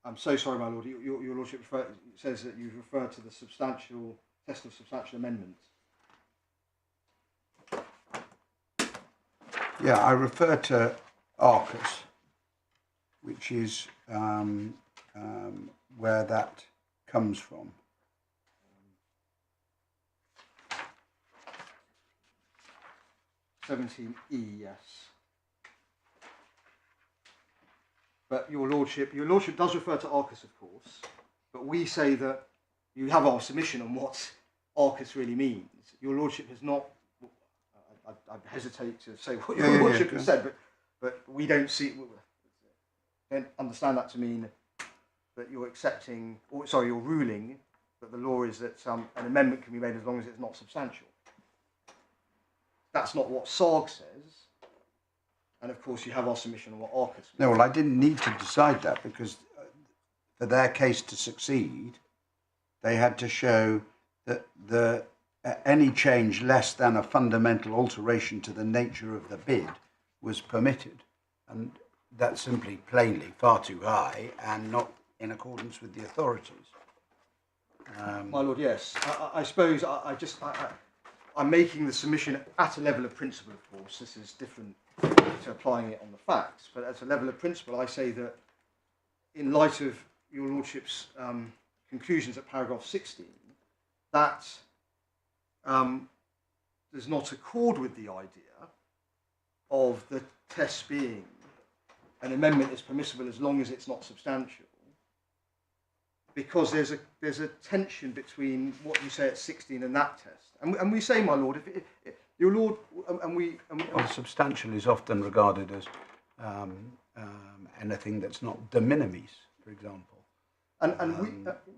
I'm so sorry, my lord. Your lordship says that you've referred to the substantial test of substantial amendment. Yeah, I refer to Arcus, which is where that comes from. Um, 17E, yes. But your lordship does refer to Arcus, of course, but we say that you have our submission on what Arcus really means. Your lordship has not, I hesitate to say what your lordship has said, but we don't understand that to mean that you're accepting, or sorry, you're ruling that the law is that an amendment can be made as long as it's not substantial. That's not what SARG says. And of course, you have our submission on what Arcus means. No, well, I didn't need to decide that because for their case to succeed, they had to show that any change less than a fundamental alteration to the nature of the bid was permitted. And that's simply plainly far too high and not in accordance with the authorities. My lord, yes. I suppose I'm making the submission at a level of principle, of course. This is different to applying it on the facts, but at a level of principle, I say that in light of your lordship's conclusions at paragraph 16, that does not accord with the idea of the test being an amendment is permissible as long as it's not substantial, because there's a tension between what you say at 16 and that test. And we say, my lord, if your lord, Well, substantial is often regarded as anything that's not de minimis, for example.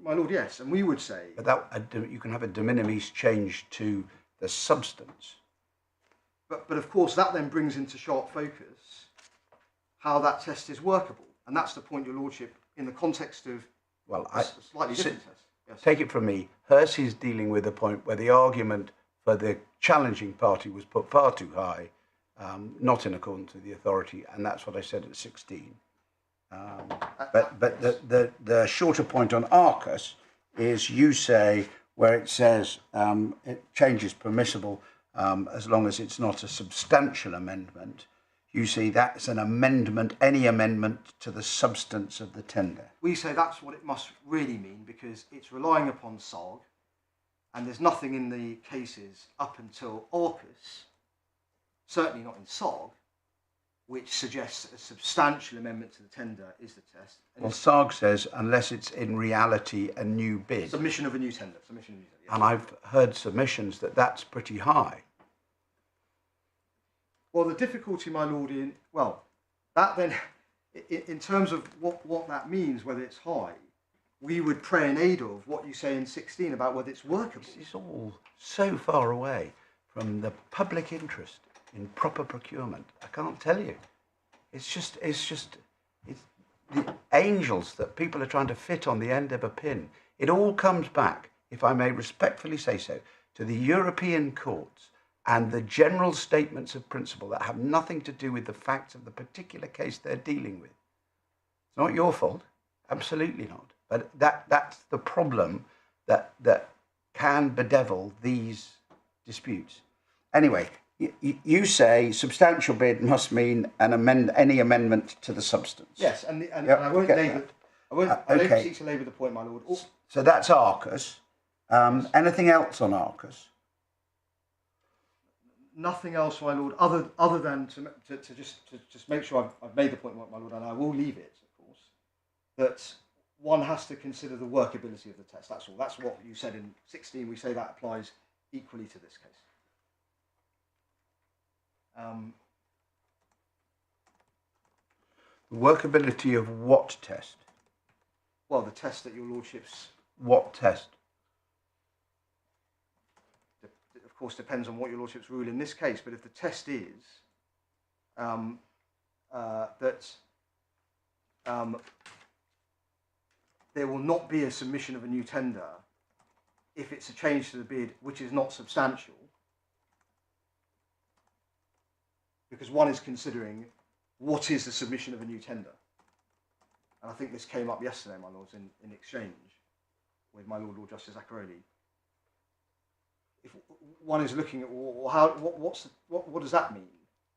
My lord, yes, and we would say, But that you can have a de minimis change to the substance. but of course that then brings into sharp focus how that test is workable, and that's the point, your lordship, in the context of a slightly different test. Yes. Take it from me, Hersey's dealing with a point where the argument for the challenging party was put far too high, not in accordance with the authority, and that's what I said at 16. But the shorter point on Arcus is you say where it says change is permissible as long as it's not a substantial amendment. You see that's an amendment, any amendment to the substance of the tender. We say that's what it must really mean because it's relying upon SOG, and there's nothing in the cases up until Arcus, certainly not in SOG, which suggests a substantial amendment to the tender is the test. And well, SARG says unless it's in reality a new bid. Submission of a new tender. Submission of a new tender. Yes. And I've heard submissions that that's pretty high. Well, the difficulty, my lord, that then, in terms of what that means, whether it's high, we would pray in aid of what you say in 16 about whether it's workable. This is all so far away from the public interest in proper procurement. I can't tell you. It's the angels that people are trying to fit on the end of a pin. It all comes back, if I may respectfully say so, to the European courts and the general statements of principle that have nothing to do with the facts of the particular case they're dealing with. It's not your fault, absolutely not. But that's the problem that can bedevil these disputes. Anyway, you say substantial bid must mean any amendment to the substance. Yes, and Yep, I won't labour. I don't seek to labour the point, my lord. So that's Arcus. Anything else on Arcus? Nothing else, my lord, other than to just make sure I've made the point, my lord, and I will leave it, of course, that one has to consider the workability of the test. That's all. That's what you said in 16. We say that applies equally to this case. The workability of what test? Well, the test that your lordships... What test? Of course, depends on what your lordships rule in this case, but if the test is that there will not be a submission of a new tender if it's a change to the bid which is not substantial, because one is considering what is the submission of a new tender. And I think this came up yesterday, my lords, in exchange with my Lord Justice Zacaroli. If one is looking at what does that mean,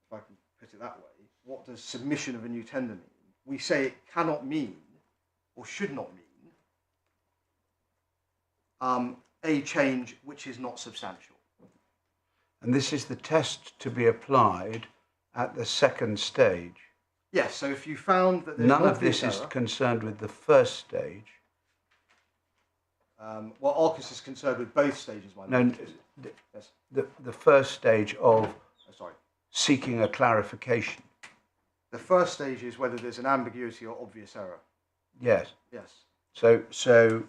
if I can put it that way, what does submission of a new tender mean? We say it cannot mean, or should not mean, a change which is not substantial. And this is the test to be applied at the second stage. Yes, so if you found that none of this is concerned with the first stage. Well, Arcus is concerned with both stages, my lord. No, yes. the first stage of seeking a clarification. The first stage is whether there's an ambiguity or obvious error. Yes. Yes. So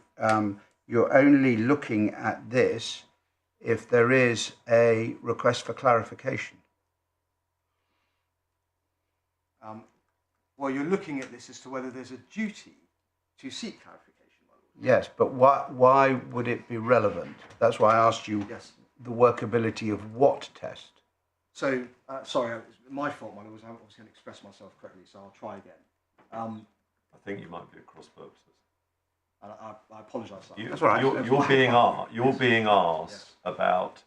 you're only looking at this if there is a request for clarification. Well, you're looking at this as to whether there's a duty to seek clarification, my lord. Yes, but why would it be relevant? That's why I asked you the workability of what test. So, sorry, it's my fault, my lord. I was going to express myself correctly, so I'll try again. I think you might be at cross purposes. I apologise for that. That's all right. You're being asked about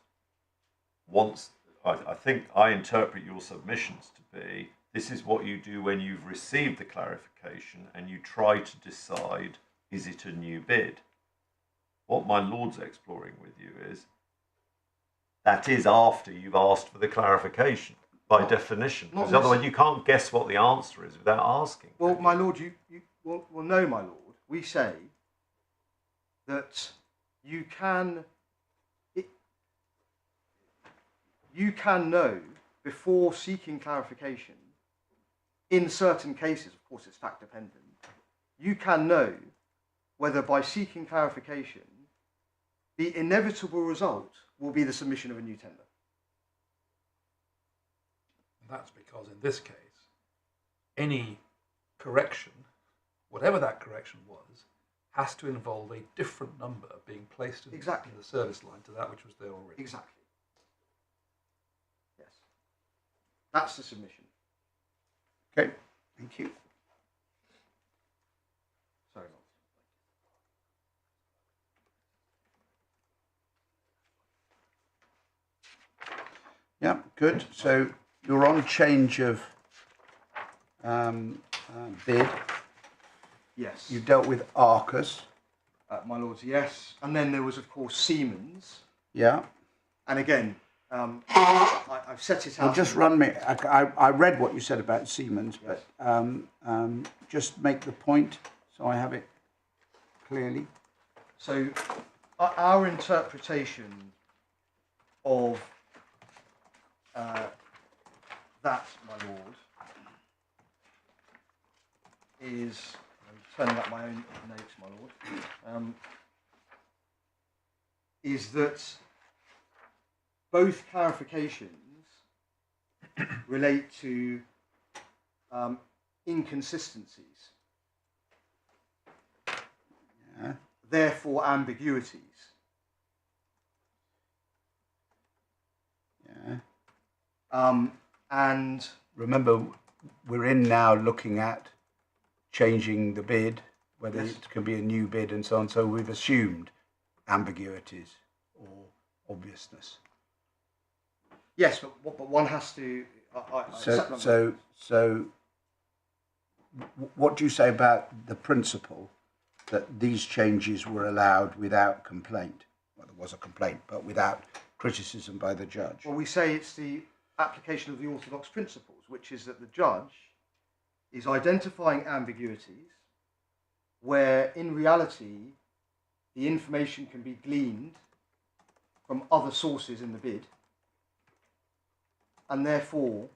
once. I think I interpret your submissions to be this is what you do when you've received the clarification and you try to decide, is it a new bid? What my Lord's exploring with you is that is after you've asked for the clarification by definition, because otherwise you can't guess what the answer is without asking. Well, my lord, well, no, my lord. We say that you can know before seeking clarification. In certain cases, of course, it's fact dependent. You can know whether by seeking clarification, the inevitable result will be the submission of a new tender. And that's because in this case, any correction, whatever that correction was, has to involve a different number being placed in, Exactly. in the service line to that which was there already. Exactly. Yes. That's the submission. Okay, thank you. Sorry, Yeah, good. So you're on change of bid. yes. You dealt with Arcus. My lords, yes. And then there was, of course, Siemens. Yeah. And again, I've set it out. Well, just run me. I read what you said about Siemens, Yes. but just make the point so I have it clearly. So, our interpretation of that, my lord, is, I'm turning up my own notes, my lord, is that both clarifications relate to inconsistencies, Yeah. therefore ambiguities. Yeah. And Remember, we're in now looking at changing the bid, whether Yes. it can be a new bid and so on. So we've assumed ambiguities or obviousness. yes, but one has to. I accept that. So, what do you say about the principle that these changes were allowed without complaint? Well, there was a complaint, but without criticism by the judge. Well, we say it's the application of the orthodox principles, which is that the judge is identifying ambiguities where, in reality, the information can be gleaned from other sources in the bid, and therefore,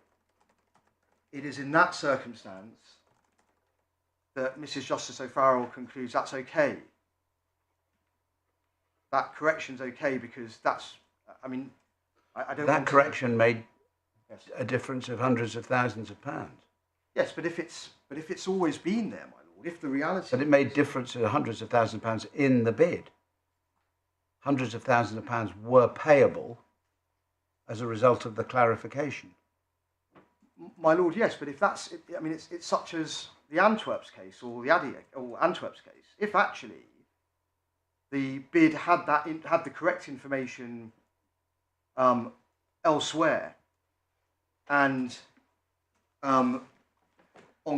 it is in that circumstance that Mrs. Justice O'Farrell concludes that's okay. That correction's okay because that's, I mean, I don't That want correction made Yes. a difference of hundreds of thousands of pounds. Yes, but if it's always been there, my lord, if the reality. But it made difference of hundreds of thousands of pounds in the bid. Hundreds of thousands of pounds were payable as a result of the clarification. My lord, yes, but if that's, I mean, it's such as the Antwerp's case or the Antwerp's case. If actually the bid had the correct information elsewhere, and on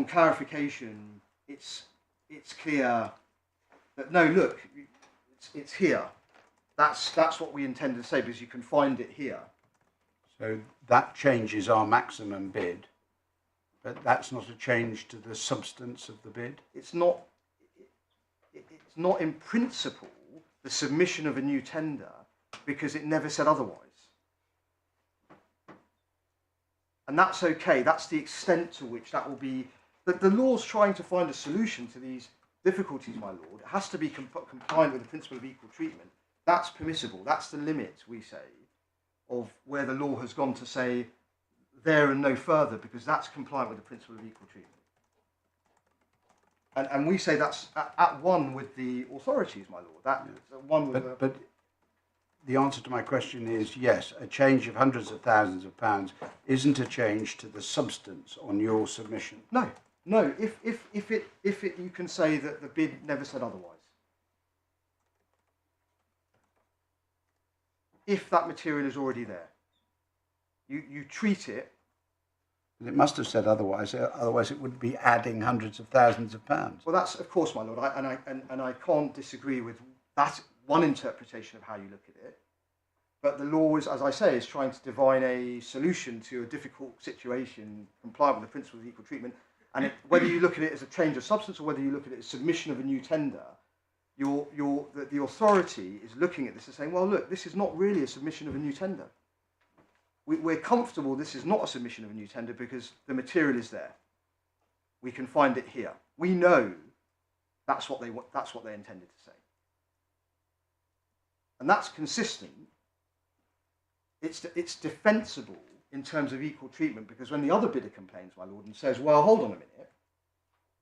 clarification, it's clear that no, look, it's here. That's what we intended to say because you can find it here. So that changes our maximum bid, but that's not a change to the substance of the bid. It's not in principle the submission of a new tender because it never said otherwise. And that's okay. That's the extent to which that will be. The law's trying to find a solution to these difficulties, my lord. It has to be compliant with the principle of equal treatment. That's permissible. That's the limit, we say, of where the law has gone to say there and no further, because that's compliant with the principle of equal treatment. And we say that's at one with the authorities, my lord. That one with But the answer to my question is yes, a change of hundreds of thousands of pounds isn't a change to the substance on your submission. No. If it, you can say that the bid never said otherwise. If that material is already there, you treat it. It must have said otherwise. Otherwise, it would be adding hundreds of thousands of pounds. Well, that's of course, my lord, I can't disagree with that one interpretation of how you look at it. But the law is, as I say, is trying to divine a solution to a difficult situation, compliant with the principle of equal treatment. And whether you look at it as a change of substance or whether you look at it as submission of a new tender, the authority is looking at this and saying, well, look, this is not really a submission of a new tender. We're comfortable this is not a submission of a new tender because the material is there. We can find it here. We know that's what they intended to say. And that's consistent. It's defensible in terms of equal treatment because when the other bidder complains, my lord, and says, well, hold on a minute,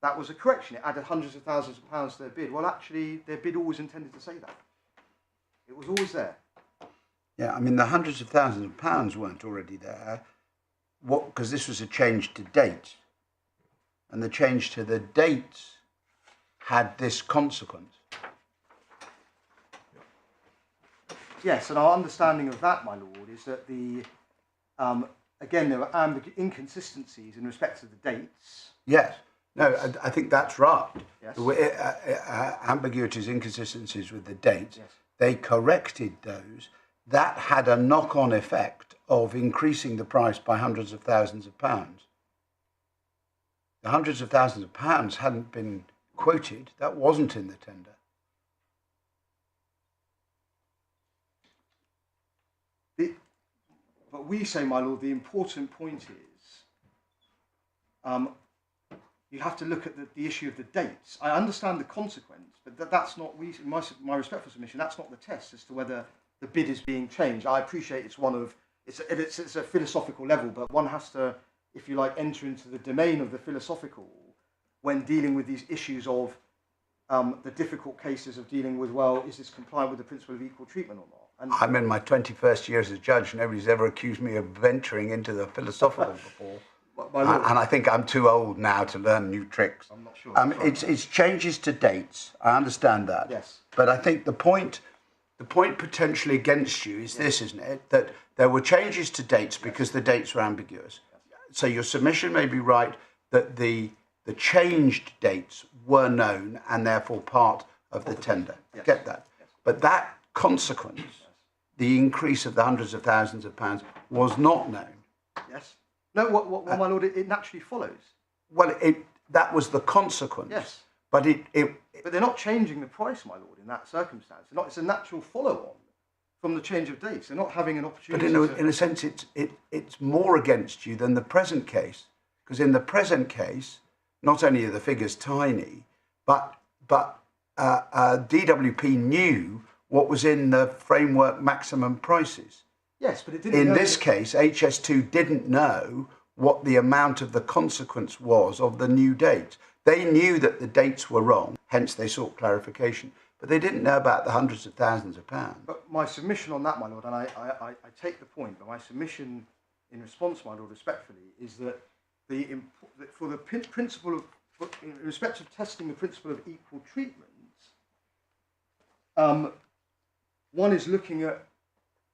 that was a correction. It added hundreds of thousands of pounds to their bid. Well, actually, their bid always intended to say that. It was always there. Yeah, I mean, the hundreds of thousands of pounds weren't already there. What? Because this was a change to date. And the change to the dates had this consequence. Yes, and our understanding of that, my lord, is that the again there were inconsistencies in respect to the dates. Yes. No, I think that's right. Yes. Ambiguities, inconsistencies with the dates, Yes. they corrected those. That had a knock-on effect of increasing the price by hundreds of thousands of pounds. The hundreds of thousands of pounds hadn't been quoted. That wasn't in the tender. But we say, my lord, the important point is you have to look at the issue of the dates. I understand the consequence, but that's not my respectful submission. That's not the test as to whether the bid is being changed. I appreciate it's a philosophical level, but one has to, if you like, enter into the domain of the philosophical when dealing with these issues of the difficult cases of dealing with, well, is this compliant with the principle of equal treatment or not? And I'm in my 21st year as a judge. Nobody's ever accused me of venturing into the philosophical before. And I think I'm too old now to learn new tricks. I'm not sure. It's changes to dates. I understand that. Yes. But I think the point potentially against you is this, isn't it? That there were changes to dates because the dates were ambiguous. So your submission may be right that the changed dates were known and therefore part of the tender. Yes. Get that? Yes. But that consequence, the increase of the hundreds of thousands of pounds, was not known. Yes. No, my lord, it naturally follows. Well, that was the consequence. Yes. But But they're not changing the price, my lord, in that circumstance. It's a natural follow-on from the change of dates. They're not having an opportunity. But in a sense, it's more against you than the present case, because in the present case, not only are the figures tiny, but DWP knew what was in the framework maximum prices. Yes, but it didn't. In this case, HS2 didn't know what the amount of the consequence was of the new date. They knew that the dates were wrong, hence they sought clarification, but they didn't know about the hundreds of thousands of pounds. But my submission on that, my lord, and I take the point, but my submission in response, my lord, respectfully, is that for the principle of, in respect of testing the principle of equal treatment, one is looking at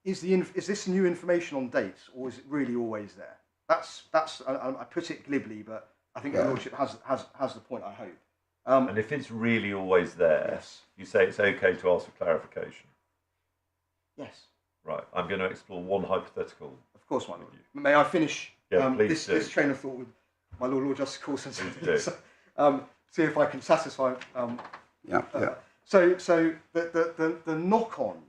is this new information on dates, or is it really always there? That's I put it glibly, but I think the lordship has the point, I hope. And if it's really always there, Yes. you say it's okay to ask for clarification. Yes, Right, I'm going to explore one hypothetical. of course, my lord. May I finish please do. this train of thought with my Lord Justice Coulson? Please do. See if I can satisfy. So the knock-on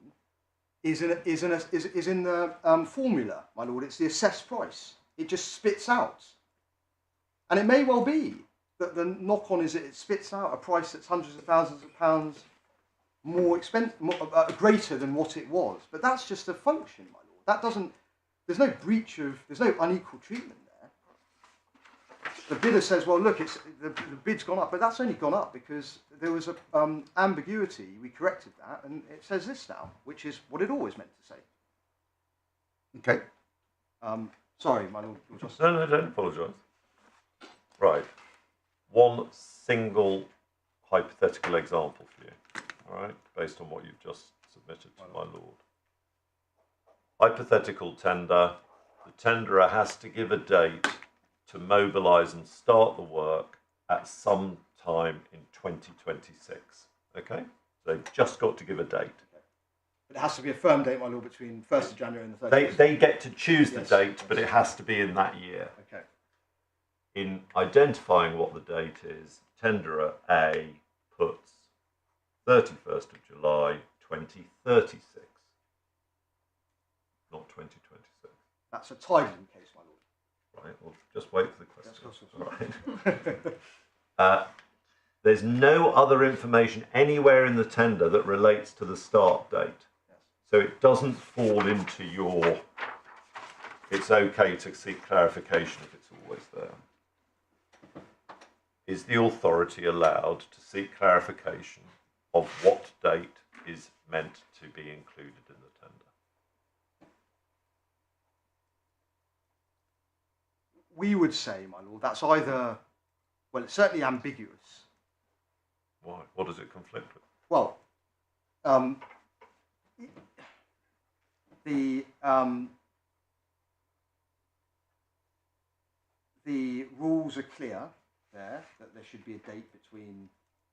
is in the formula, my lord. It's the assessed price. It just spits out, and it may well be that the knock-on is that it spits out a price that's hundreds of thousands of pounds more expensive, greater than what it was. But that's just a function, my lord. That doesn't. There's no breach of. There's no unequal treatment there. The bidder says, "Well, look, the bid's gone up," but that's only gone up because there was a ambiguity. We corrected that, and it says this now, which is what it always meant to say. Okay. Sorry, my lord. No, don't apologise. Right, one single hypothetical example for you, all right, based on what you've just submitted to my lord. Hypothetical tender, the tenderer has to give a date to mobilise and start the work at some time in 2026, okay? So they've just got to give a date. But it has to be a firm date, my lord, between 1st of January and the 30th. They get to choose the Yes. date, but it has to be in that year. Okay. In identifying what the date is, tenderer A puts 31st of July 2036, not 2026. That's a Tideland case, my lord. Right, well, just wait for the question. Yes, of course. Right. There's no other information anywhere in the tender that relates to the start date. Yes. So it doesn't fall into your, it's okay to seek clarification if it's always there. is the authority allowed to seek clarification of what date is meant to be included in the tender? We would say, my lord, that's either, well, it's certainly ambiguous. Why? What does it conflict with? Well, the rules are clear there that there should be a date between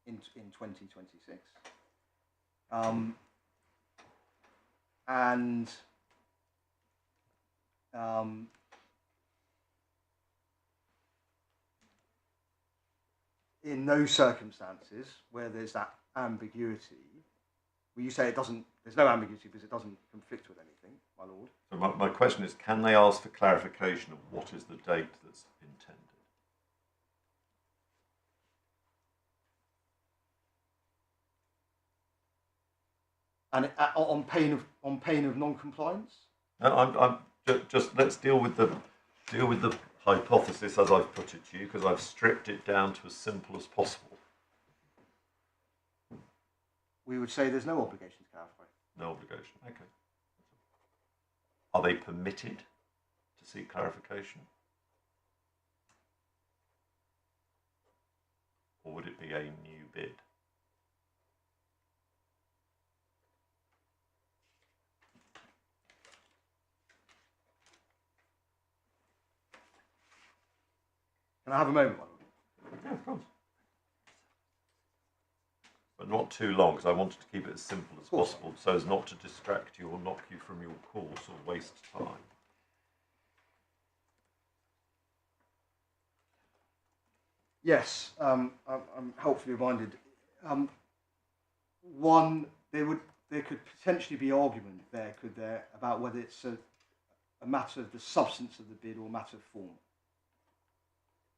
in 2026, and in those circumstances where there's that ambiguity, well, you say it doesn't. There's no ambiguity because it doesn't conflict with anything, my lord. So my question is, can they ask for clarification of what is the date that's intended? And on pain of non-compliance. No, I'm just let's deal with the hypothesis as I've put it to you, because I've stripped it down to as simple as possible. We would say there's no obligation to clarify. No obligation. Okay. Are they permitted to seek clarification? Or would it be a new bid? Can I have a moment, my lord? Yeah, of course. But not too long, because I wanted to keep it as simple as possible, so as not to distract you or knock you from your course or waste time. Yes, I'm helpfully reminded. One, there could potentially be argument there, could there, about whether it's a matter of the substance of the bid or a matter of form.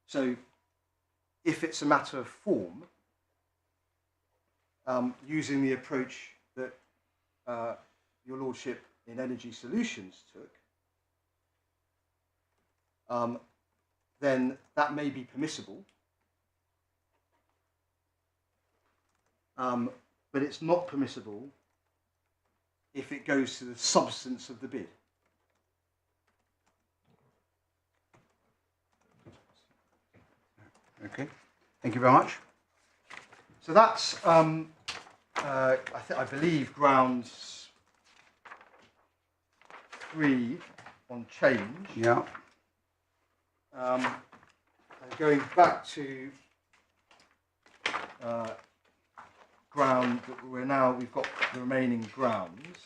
So, if it's a matter of form, using the approach that Your Lordship in Energy Solutions took, then that may be permissible. But it's not permissible if it goes to the substance of the bid. Okay, thank you very much. So that's, I believe, grounds 3 on change. Yeah. And going back to ground that we've got the remaining grounds.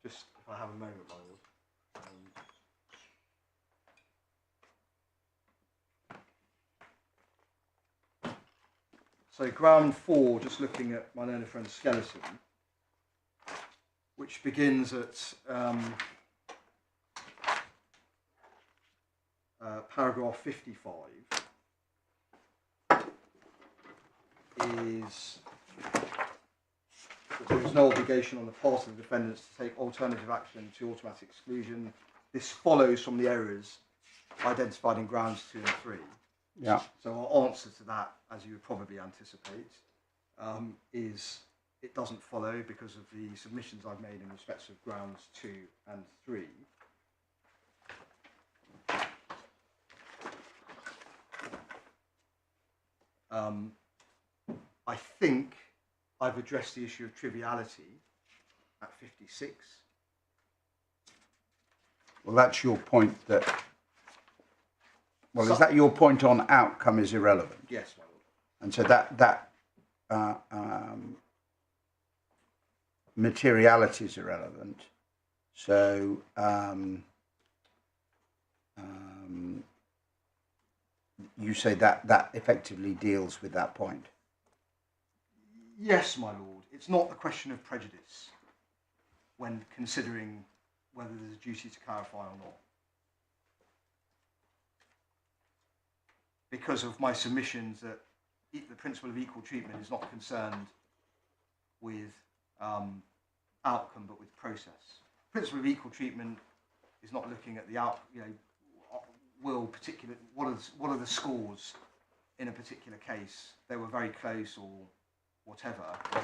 Just if I have a moment, my lord. So ground 4, just looking at my learned friend skeleton, which begins at paragraph 55, is that there is no obligation on the part of the defendants to take alternative action to automatic exclusion. This follows from the errors identified in grounds 2 and 3. Yeah. So our answer to that, as you would probably anticipate, is it doesn't follow because of the submissions I've made in respect of grounds 2 and 3. I think I've addressed the issue of triviality at 56. Well, that's your point that... Well, is that your point on outcome is irrelevant? Yes, my lord. And so that materiality is irrelevant. So you say that effectively deals with that point. Yes, my lord. It's not a question of prejudice when considering whether there's a duty to clarify or not. Because of my submissions that the principle of equal treatment is not concerned with outcome, but with process. Principle of equal treatment is not looking at the what are the scores in a particular case? They were very close or whatever. They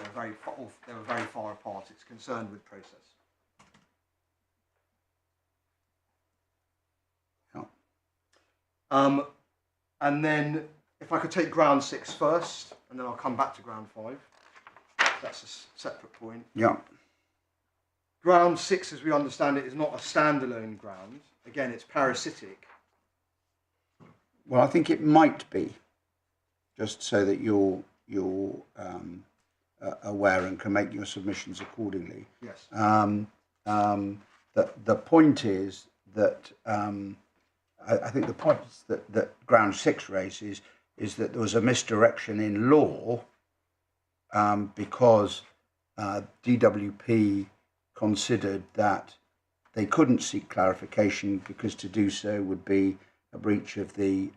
were very far apart. It's concerned with process. Yeah. And then if I could take ground 6 first, and then I'll come back to ground 5. That's a separate point. Yeah. Ground 6, as we understand it, is not a standalone ground. Again, it's parasitic. Well, I think it might be, just so that you're aware and can make your submissions accordingly. Yes. The point is that I think the point that ground 6 raises is that there was a misdirection in law because DWP considered that they couldn't seek clarification because to do so would be a breach of the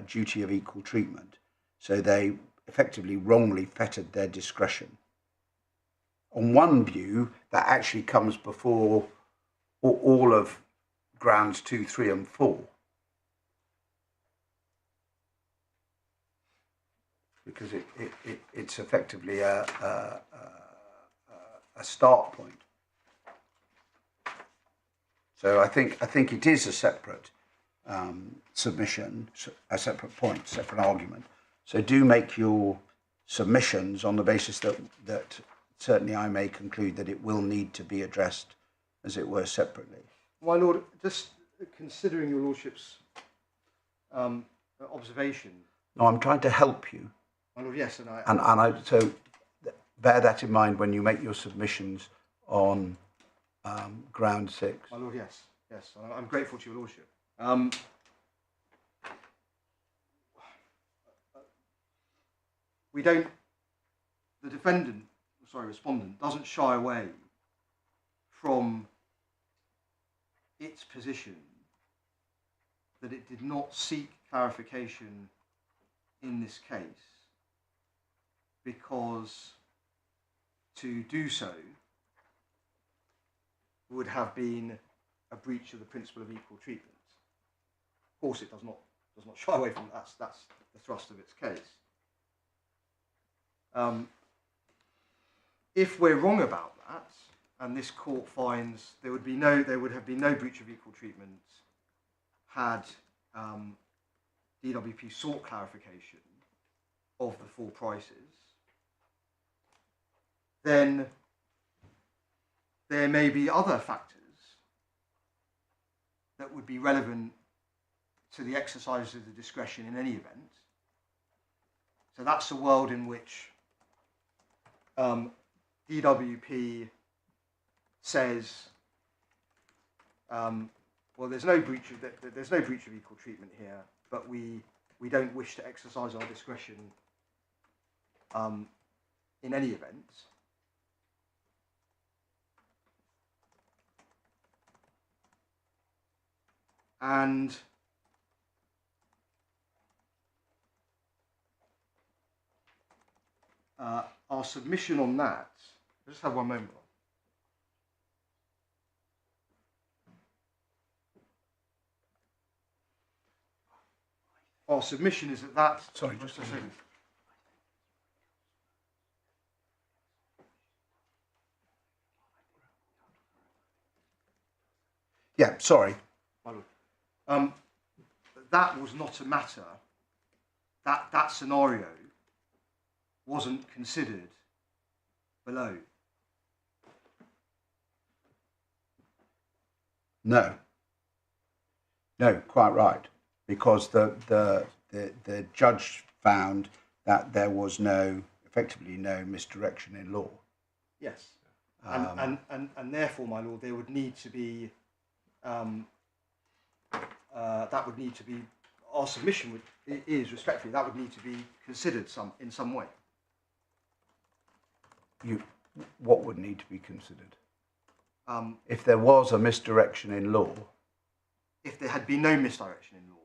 duty of equal treatment. So they effectively wrongly fettered their discretion. On one view, that actually comes before all of grounds 2, 3 and 4. Because it's effectively a start point. So I think it is a separate submission, a separate point, separate argument. So do make your submissions on the basis that certainly I may conclude that it will need to be addressed, as it were, separately. My Lord, just considering your Lordship's observation. No, I'm trying to help you. My Lord, yes, so bear that in mind when you make your submissions on ground 6. My Lord, yes, I'm grateful to your Lordship. Respondent doesn't shy away from its position that it did not seek clarification in this case because to do so would have been a breach of the principle of equal treatment. Of course, it does not shy away from that. That's the thrust of its case. If we're wrong about that, and this court finds there would have been no breach of equal treatment had DWP sought clarification of the full prices, then there may be other factors that would be relevant to the exercise of the discretion in any event. So that's a world in which DWP says, well, there's no breach of equal treatment here, but we don't wish to exercise our discretion in any event. And our submission on that, just have one moment. Our submission is that. Sorry, just a second. Yeah, sorry. That was not a matter. That scenario wasn't considered below. No, quite right. Because the judge found that there was effectively no misdirection in law. Yes, and therefore, my lord, there would need to be that would need to be our submission is respectfully that would need to be considered in some way. What would need to be considered? If there was a misdirection in law. If there had been no misdirection in law,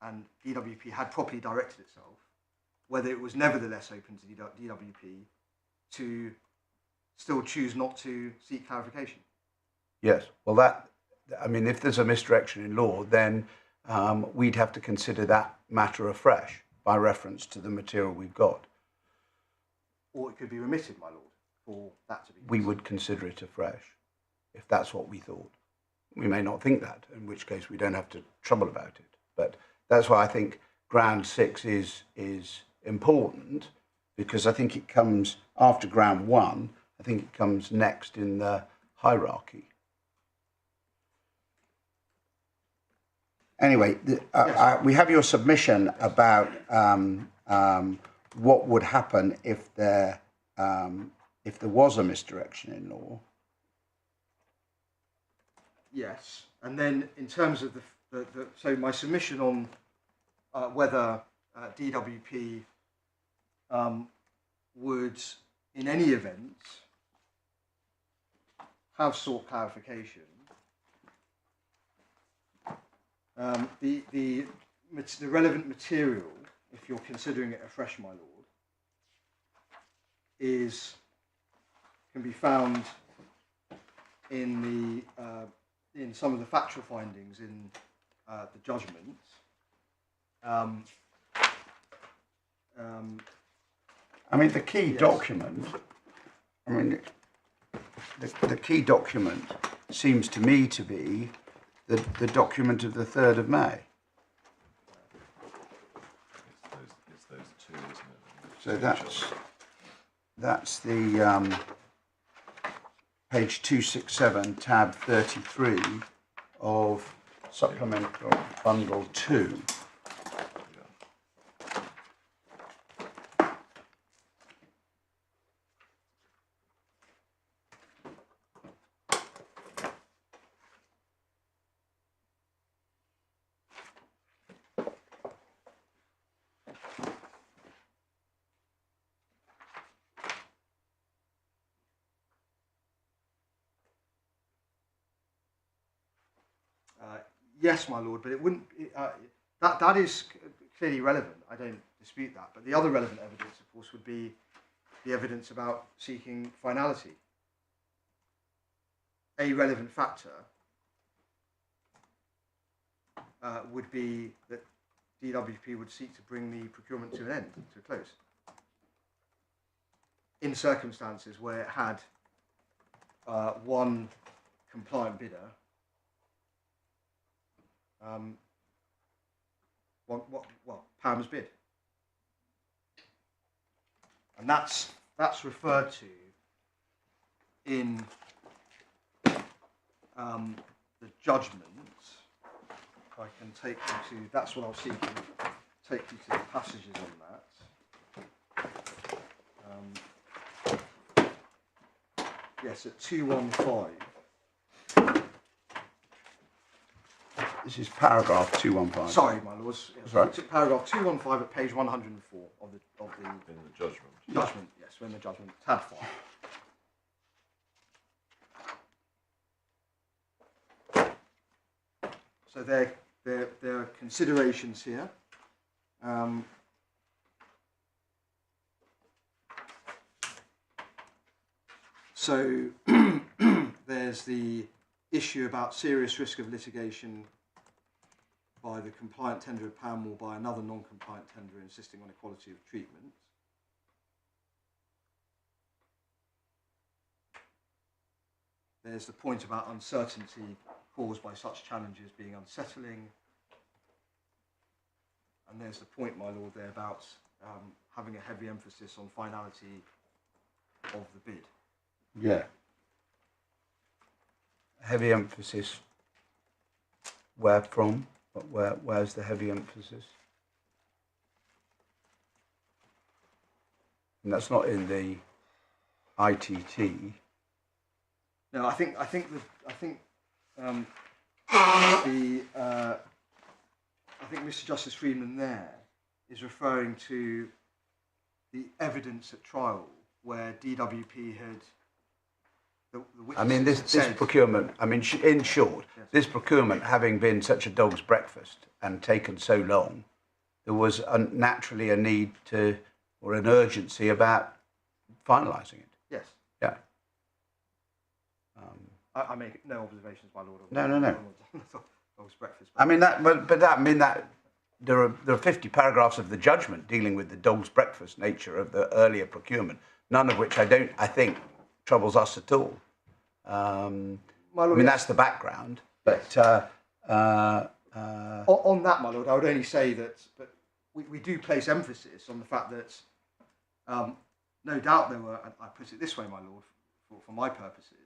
and DWP had properly directed itself, whether it was nevertheless open to DWP to still choose not to seek clarification? Yes. Well, I mean, if there's a misdirection in law, then we'd have to consider that matter afresh by reference to the material we've got. Or it could be remitted, my lord, for that to be We would consider it afresh if that's what we thought. We may not think that, in which case we don't have to trouble about it. But that's why I think ground 6 is important, because I think it comes after ground 1. I think it comes next in the hierarchy. Anyway, we have your submission about what would happen if there was a misdirection in law. Yes, and then in terms of so my submission on whether DWP would, in any event, have sought clarification. The relevant material, if you're considering it afresh, my lord, can be found in some of the factual findings in the judgment. I mean, the key document. I mean, the key document seems to me to be the document of the 3rd of May. It's those two, isn't it? So that's the page 267, tab 33 of supplemental bundle 2. Yes, my lord, but it wouldn't. That is clearly relevant. I don't dispute that. But the other relevant evidence, of course, would be the evidence about seeking finality. A relevant factor would be that DWP would seek to bring the procurement to an end, to a close, in circumstances where it had one compliant bidder. Palmer's bid, and that's referred to in the judgment. If I can take you to, that's what I was seeking. Take you to the passages on that. Yes, at 215. This is paragraph 215. Sorry, my lords. Yes, right. It's at paragraph 215 at page 104 of the In the judgment. judgment. Yes, we're in the judgment, tab 5. So there are considerations here. So there's the issue about serious risk of litigation by the compliant tenderer of PAM or by another non-compliant tenderer insisting on equality of treatment. There's the point about uncertainty caused by such challenges being unsettling. And there's the point, my lord, there about having a heavy emphasis on finality of the bid. Yeah. Heavy emphasis. Where from? Where's the heavy emphasis? And that's not in the ITT. No, I think Mr. Justice Freedman there is referring to the evidence at trial where DWP had. I mean, this procurement, I mean, in short, yes. This procurement having been such a dog's breakfast and taken so long, there was naturally a need to, or an urgency about finalising it. Yes. Yeah. I make no observations, my lord. No. On the dog's breakfast. I mean that, but that, I mean that there are 50 paragraphs of the judgment dealing with the dog's breakfast nature of the earlier procurement, none of which I think troubles us at all. My I lord, mean yes. that's the background, but On that, my lord, I would only say that we do place emphasis on the fact that no doubt there were, and I put it this way, my lord, for my purposes,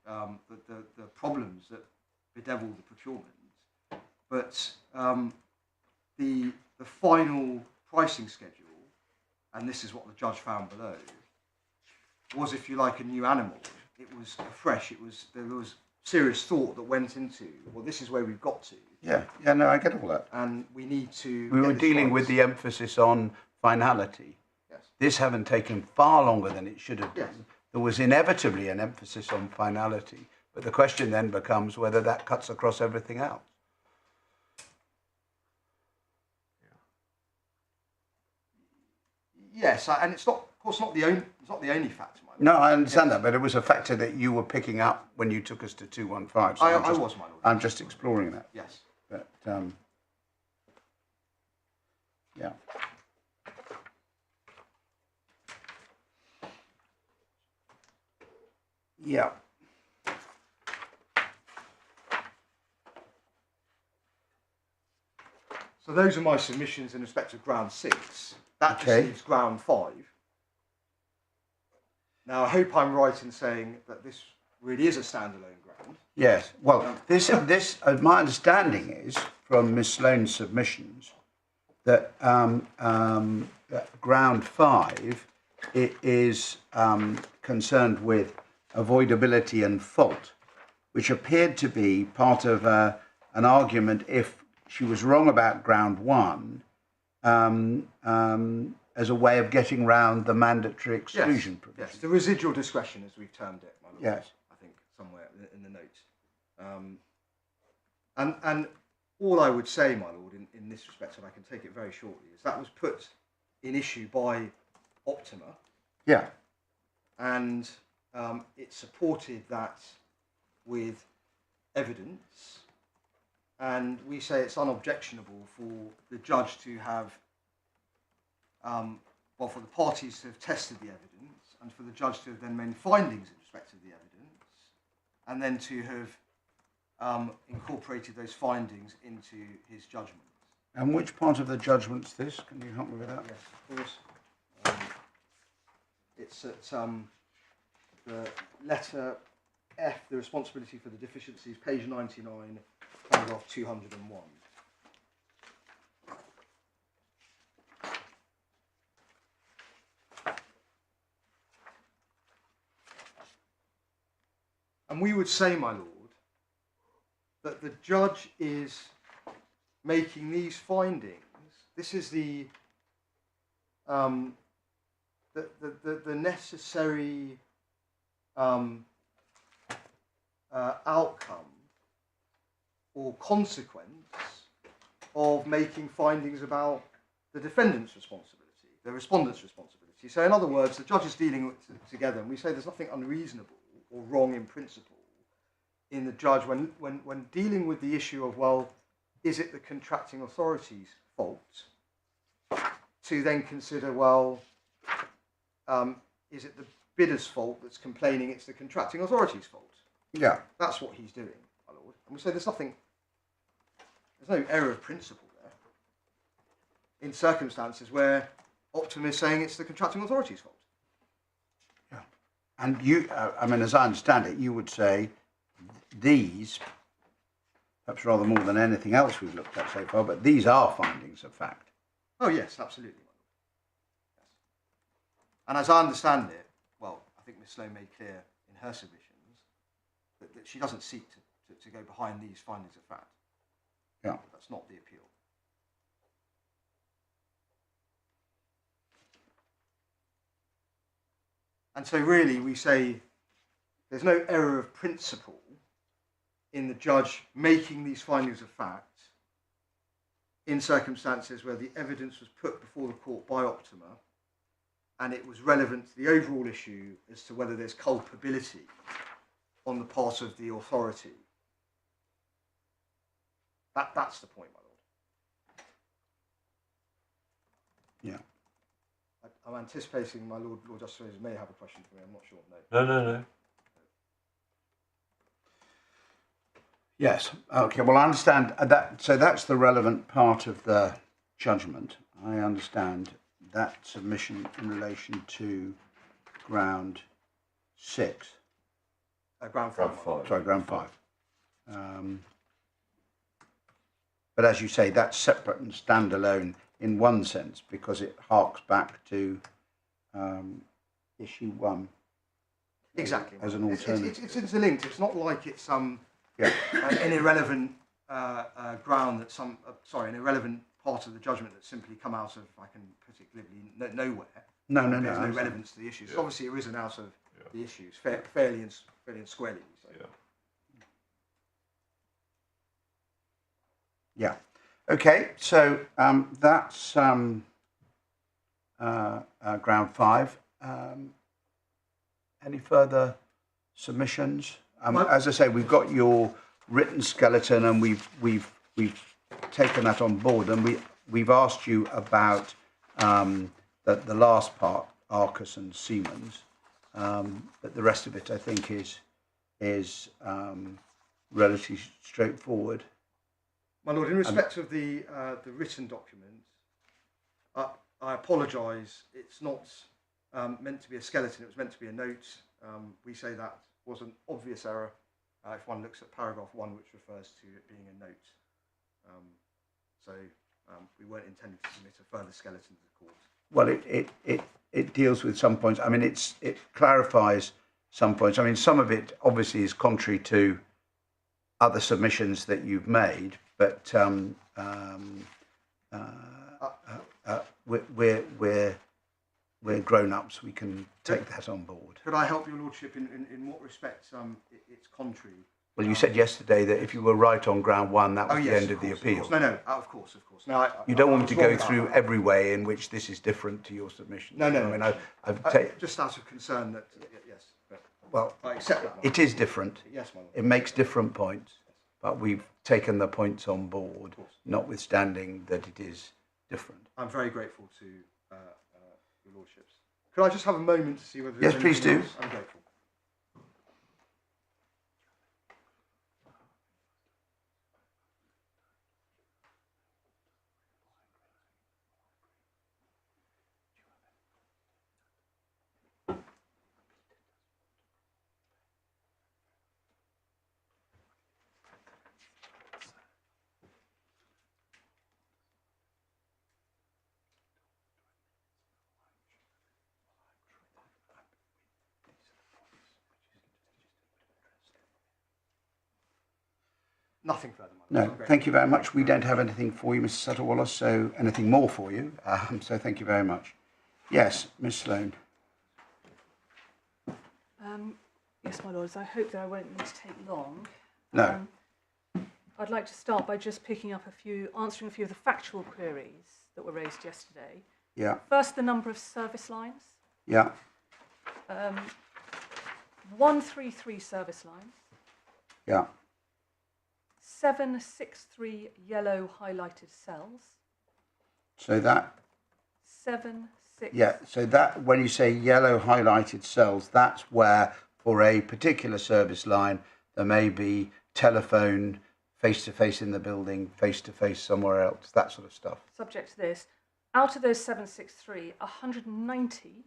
the problems that bedeviled the procurement, but the final pricing schedule, and this is what the judge found below, was, if you like, a new animal. It was fresh. There was serious thought that went into, well, this is where we've got to. yeah, no, I get all that. And we need to. We were dealing right. with the emphasis on finality. Yes. This having taken far longer than it should have done. Yes. There was inevitably an emphasis on finality, but the question then becomes whether that cuts across everything else. Yes, and it's not, of course, not the only. It's not the only factor. No, I understand that, but it was a factor that you were picking up when you took us to 215. So I was, my lord. I'm just exploring that. Yes. But yeah. Yeah. So those are my submissions in respect of ground 6. That just Okay. leaves ground 5. Now, I hope I'm right in saying that this really is a standalone ground. Yes. Well, this my understanding is from Miss Sloane's submissions that that ground 5 it is concerned with avoidability and fault, which appeared to be part of an argument if she was wrong about ground 1 as a way of getting round the mandatory exclusion provision. Yes, the residual discretion, as we've termed it, my lord. Yes. I think somewhere in the notes. And all I would say, my lord, in this respect, and I can take it very shortly, is that was put in issue by Optima, Yeah. and it supported that with evidence, and we say it's unobjectionable for the judge to have, for the parties to have tested the evidence, and for the judge to have then made findings in respect to the evidence, and then to have incorporated those findings into his judgment. And which part of the judgment's this? Can you help me with that? Yes, of course. It's at the letter F, the responsibility for the deficiencies, page 99, paragraph 201. And we would say, my lord, that the judge is making these findings. This is the necessary outcome or consequence of making findings about the defendant's responsibility, the respondent's responsibility. So, in other words, the judge is dealing with together, and we say there's nothing unreasonable or wrong in principle in the judge when dealing with the issue of, well, is it the contracting authority's fault, to then consider, well, is it the bidder's fault that's complaining it's the contracting authority's fault? Yeah. That's what he's doing, my lord. And we say there's no error of principle there in circumstances where Optima is saying it's the contracting authority's fault. Yeah. And you, I mean, as I understand it, you would say these, perhaps rather more than anything else we've looked at so far, but these are findings of fact. Oh, yes, absolutely, my lord. Yes. And as I understand it, well, I think Ms. Sloane made clear in her submissions that she doesn't seek to go behind these findings of fact. Yeah. That's not the appeal. And so really we say there's no error of principle in the judge making these findings of fact in circumstances where the evidence was put before the court by Optima and it was relevant to the overall issue as to whether there's culpability on the part of the authority. That's the point, my lord. Yeah. I'm anticipating my Lord Justice Fraser may have a question for me. I'm not sure. No. Yes. Okay. Well, I understand that. So that's the relevant part of the judgment. I understand that submission in relation to ground 6. Ground 5. Sorry, ground 5. But as you say, that's separate and standalone in one sense because it harks back to issue 1. Exactly. As an alternative. It's interlinked. It's not like it's an irrelevant ground that an irrelevant part of the judgment that's simply come out of, I can put it glibly, nowhere. No. There's no relevance to the issues. Yeah. Obviously, it arisen out of the issues fairly and squarely. So. Yeah. Okay. So that's ground 5. Any further submissions? As I say, we've got your written skeleton, and we've taken that on board, and we've asked you about the last part, Arcus and Siemens, but the rest of it I think is relatively straightforward. My lord, in respect of the written document, I apologise. It's not meant to be a skeleton. It was meant to be a note. We say that was an obvious error if one looks at paragraph 1, which refers to it being a note. So we weren't intending to submit a further skeleton to the court. Well, it deals with some points. I mean, it clarifies some points. I mean, some of it obviously is contrary to other submissions that you've made, but we're grown-ups. We can take that on board. Could I help your lordship in what respect it's contrary? Well, you said yesterday that if you were right on ground 1, that was the end of the appeal. No, of course. No, you don't want me to go through every way in which this is different to your submission. No. I mean, I've just out of concern that yes. Well, I accept that. It is different. Yes, my lord. It makes different points, but we've taken the points on board, notwithstanding that it is different. I'm very grateful to your lordships. Could I just have a moment to see whether? Yes, please do. Else? I'm grateful. Nothing further. No, thank you very much. We don't have anything for you, Mr. Sutterwaller, so anything more for you. So thank you very much. Yes, Miss Sloane. Yes, my lords. I hope that I won't need to take long. No. I'd like to start by just picking up answering a few of the factual queries that were raised yesterday. Yeah. First, the number of service lines. Yeah. 133 service lines. Yeah. 763 yellow highlighted cells. So that. 76. Yeah. So that when you say yellow highlighted cells, that's where for a particular service line there may be telephone, face to face in the building, face to face somewhere else, that sort of stuff. Subject to this, out of those 763, 190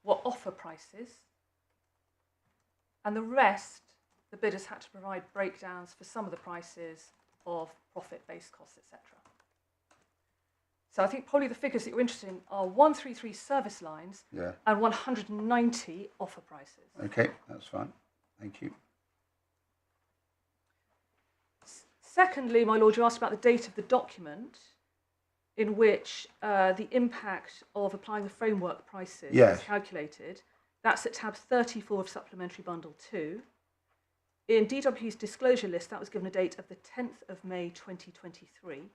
were offer prices, and the rest, the bidders had to provide breakdowns for some of the prices of profit-based costs, etc. So I think probably the figures that you're interested in are 133 service lines and 190 offer prices. Okay, that's fine. Thank you. Secondly, my lord, you asked about the date of the document in which the impact of applying the framework prices is calculated. That's at tab 34 of Supplementary Bundle 2. In DW's disclosure list, that was given a date of the 10th of May 2023.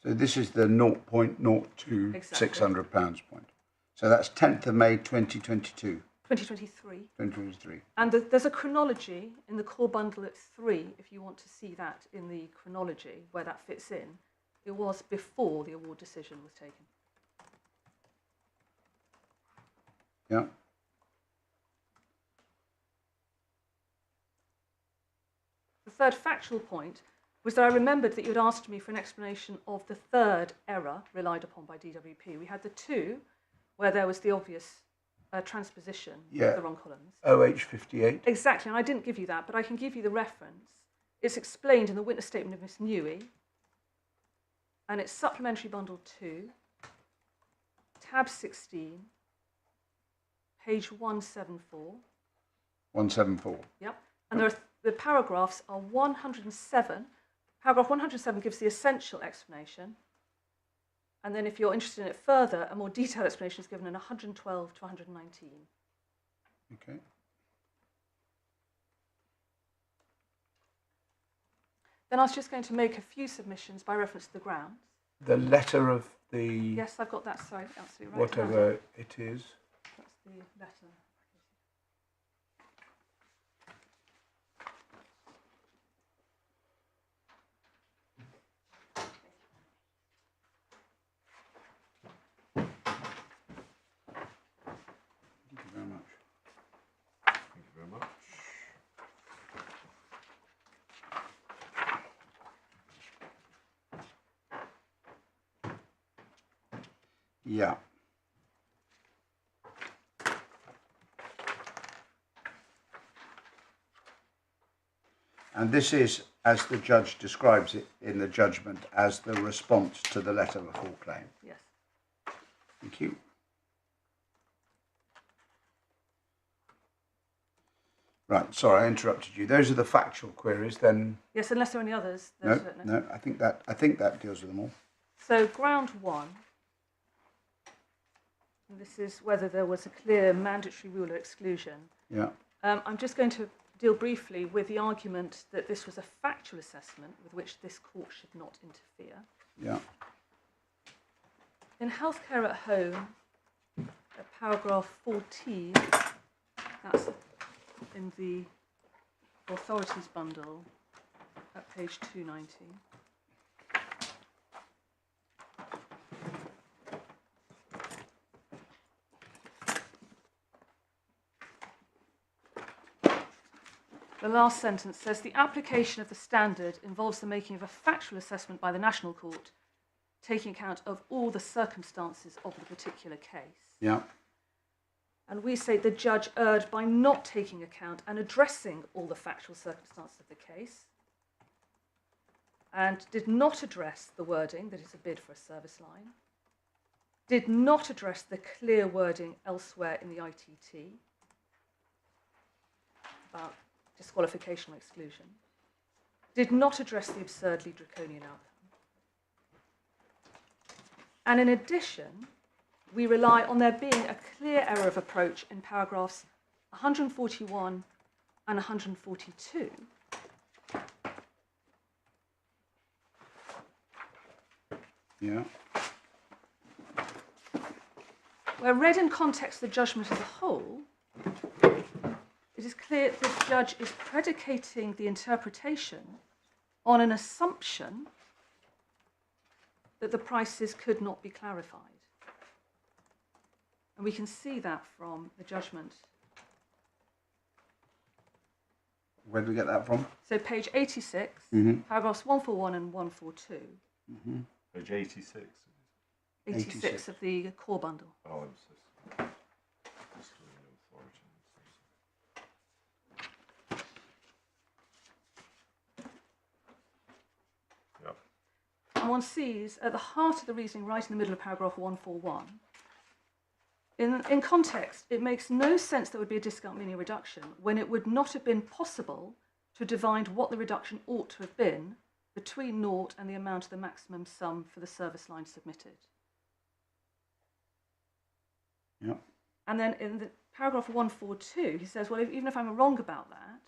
So this is the 0.02 £600 point. So that's 10th of May 2022. 2023. 2023. And there's a chronology in the core bundle at 3, if you want to see that in the chronology, where that fits in. It was before the award decision was taken. Yeah. The third factual point was that I remembered that you had asked me for an explanation of the third error relied upon by DWP. We had the 2, where there was the obvious transposition of the wrong columns. OH58. Exactly, and I didn't give you that, but I can give you the reference. It's explained in the witness statement of Miss Newey, and it's Supplementary Bundle 2, tab 16, page 174. 174. Yep, and there are the paragraphs are 107. Paragraph 107 gives the essential explanation, and then if you're interested in it further, a more detailed explanation is given in 112 to 119. Okay. Then I was just going to make a few submissions by reference to the grounds. The letter of the Yes, I've got that, sorry, absolutely right. whatever it is. That's the letter. Thank you very much. Thank you very much. Yeah. And this is, as the judge describes it in the judgment, as the response to the letter before claim. Yes. Thank you. Right, sorry, I interrupted you. Those are the factual queries. Then Yes, unless there are any others. no, no. I think that deals with them all. So ground 1. And this is whether there was a clear mandatory rule of exclusion. Yeah. I'm just going to deal briefly with the argument that this was a factual assessment with which this court should not interfere. Yeah. In Healthcare at Home, paragraph 14, that's in the authorities bundle at page 290. The last sentence says the application of the standard involves the making of a factual assessment by the National Court, taking account of all the circumstances of the particular case. Yeah. And we say the judge erred by not taking account and addressing all the factual circumstances of the case, and did not address the wording that is a bid for a service line, did not address the clear wording elsewhere in the ITT about disqualification or exclusion, did not address the absurdly draconian outcome. And in addition, we rely on there being a clear error of approach in paragraphs 141 and 142. Yeah. Where read in context the judgment as a whole, it is clear the judge is predicating the interpretation on an assumption that the prices could not be clarified. And we can see that from the judgment. Where do we get that from? So page 86, paragraphs 141 and 142. Page 86. 86 of the core bundle. Oh, I'm so sorry. Just doing the authority. Yep. And one sees at the heart of the reasoning, right in the middle of paragraph 141, in context, it makes no sense there would be a discount meaning a reduction when it would not have been possible to divine what the reduction ought to have been between naught and the amount of the maximum sum for the service line submitted. Yeah. And then in the paragraph 142, he says, well, even if I'm wrong about that,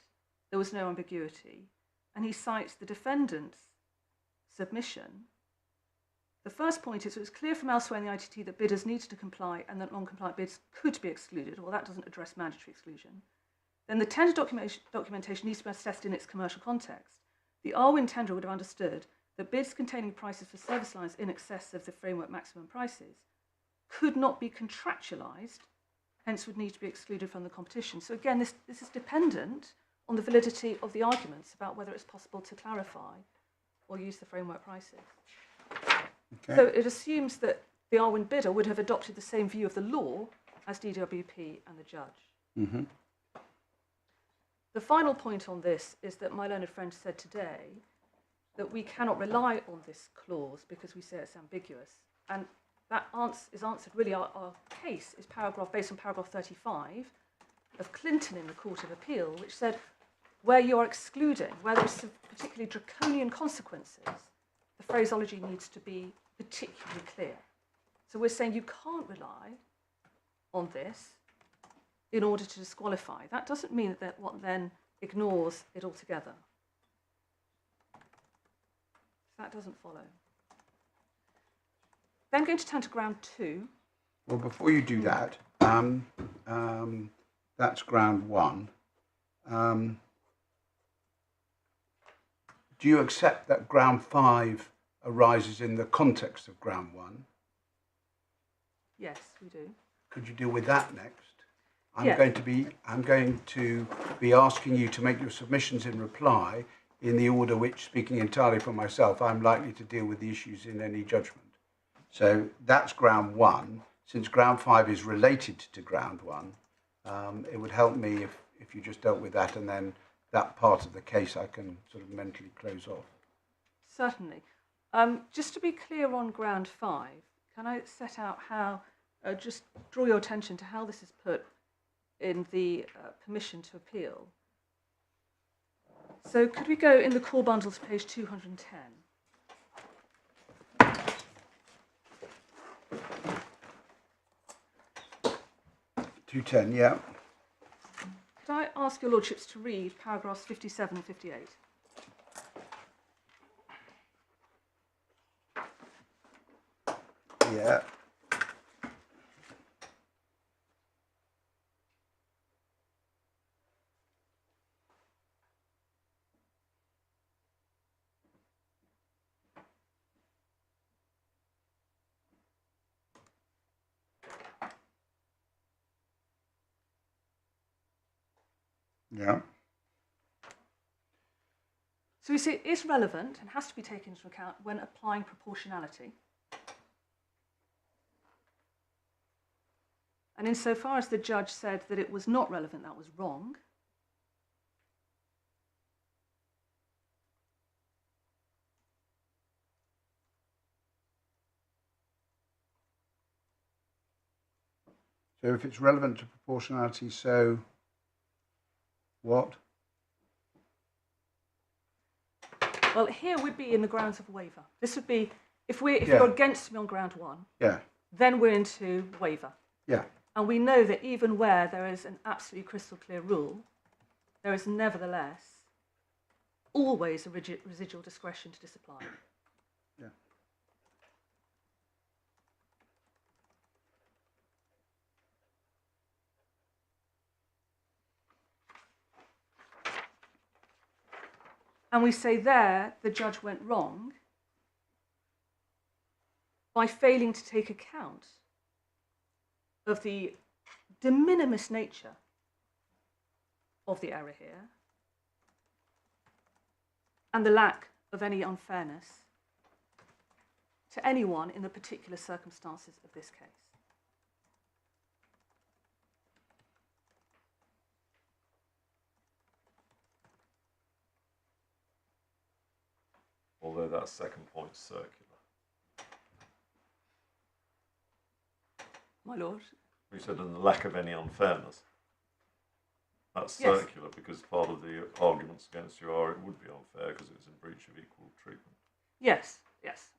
there was no ambiguity. And he cites the defendant's submission, The first point is it was clear from elsewhere in the ITT that bidders needed to comply and that non-compliant bids could be excluded. Well, that doesn't address mandatory exclusion. Then the tender documentation needs to be assessed in its commercial context. The Arwin tenderer would have understood that bids containing prices for service lines in excess of the framework maximum prices could not be contractualised, hence would need to be excluded from the competition. So again, this is dependent on the validity of the arguments about whether it's possible to clarify or use the framework prices. Okay. So it assumes that the Arwin bidder would have adopted the same view of the law as DWP and the judge. Mm-hmm. The final point on this is that my learned friend said today that we cannot rely on this clause because we say it's ambiguous. And that is answered, really, our case is based on paragraph 35 of Clinton in the Court of Appeal, which said where you're excluding, where there's particularly draconian consequences, the phraseology needs to be particularly clear. So we're saying you can't rely on this in order to disqualify. That doesn't mean that what then ignores it altogether. That doesn't follow. Then I'm going to turn to ground 2. Well, before you do that, that's ground 1. Do you accept that ground 5 arises in the context of ground 1? Yes, we do. Could you deal with that next? I'm Yeah. going to be asking you to make your submissions in reply in the order which, speaking entirely for myself, I'm likely to deal with the issues in any judgment. So that's ground 1. Since ground 5 is related to ground 1, it would help me if you just dealt with that, and then that part of the case I can sort of mentally close off. Certainly. Just to be clear on ground 5, can I set out how, just draw your attention to how this is put in the permission to appeal. So could we go in the core bundle to page 210? $210, yeah. Could I ask your lordships to read paragraphs 57 and 58? Yeah. Yeah. So we see it is relevant and has to be taken into account when applying proportionality. And insofar as the judge said that it was not relevant, that was wrong. So if it's relevant to proportionality, so what? Well, here would be in the grounds of waiver. This would be, if you're against me on ground 1, Yeah. then we're into waiver. Yeah. And we know that even where there is an absolutely crystal clear rule, there is nevertheless always a residual discretion to disapply. Yeah. And we say there the judge went wrong by failing to take account of the de minimis nature of the error here and the lack of any unfairness to anyone in the particular circumstances of this case. Although that second point's circular. My lord? We said, and the lack of any unfairness. That's Yes. circular because part of the arguments against you are it would be unfair because it's in breach of equal treatment. Yes,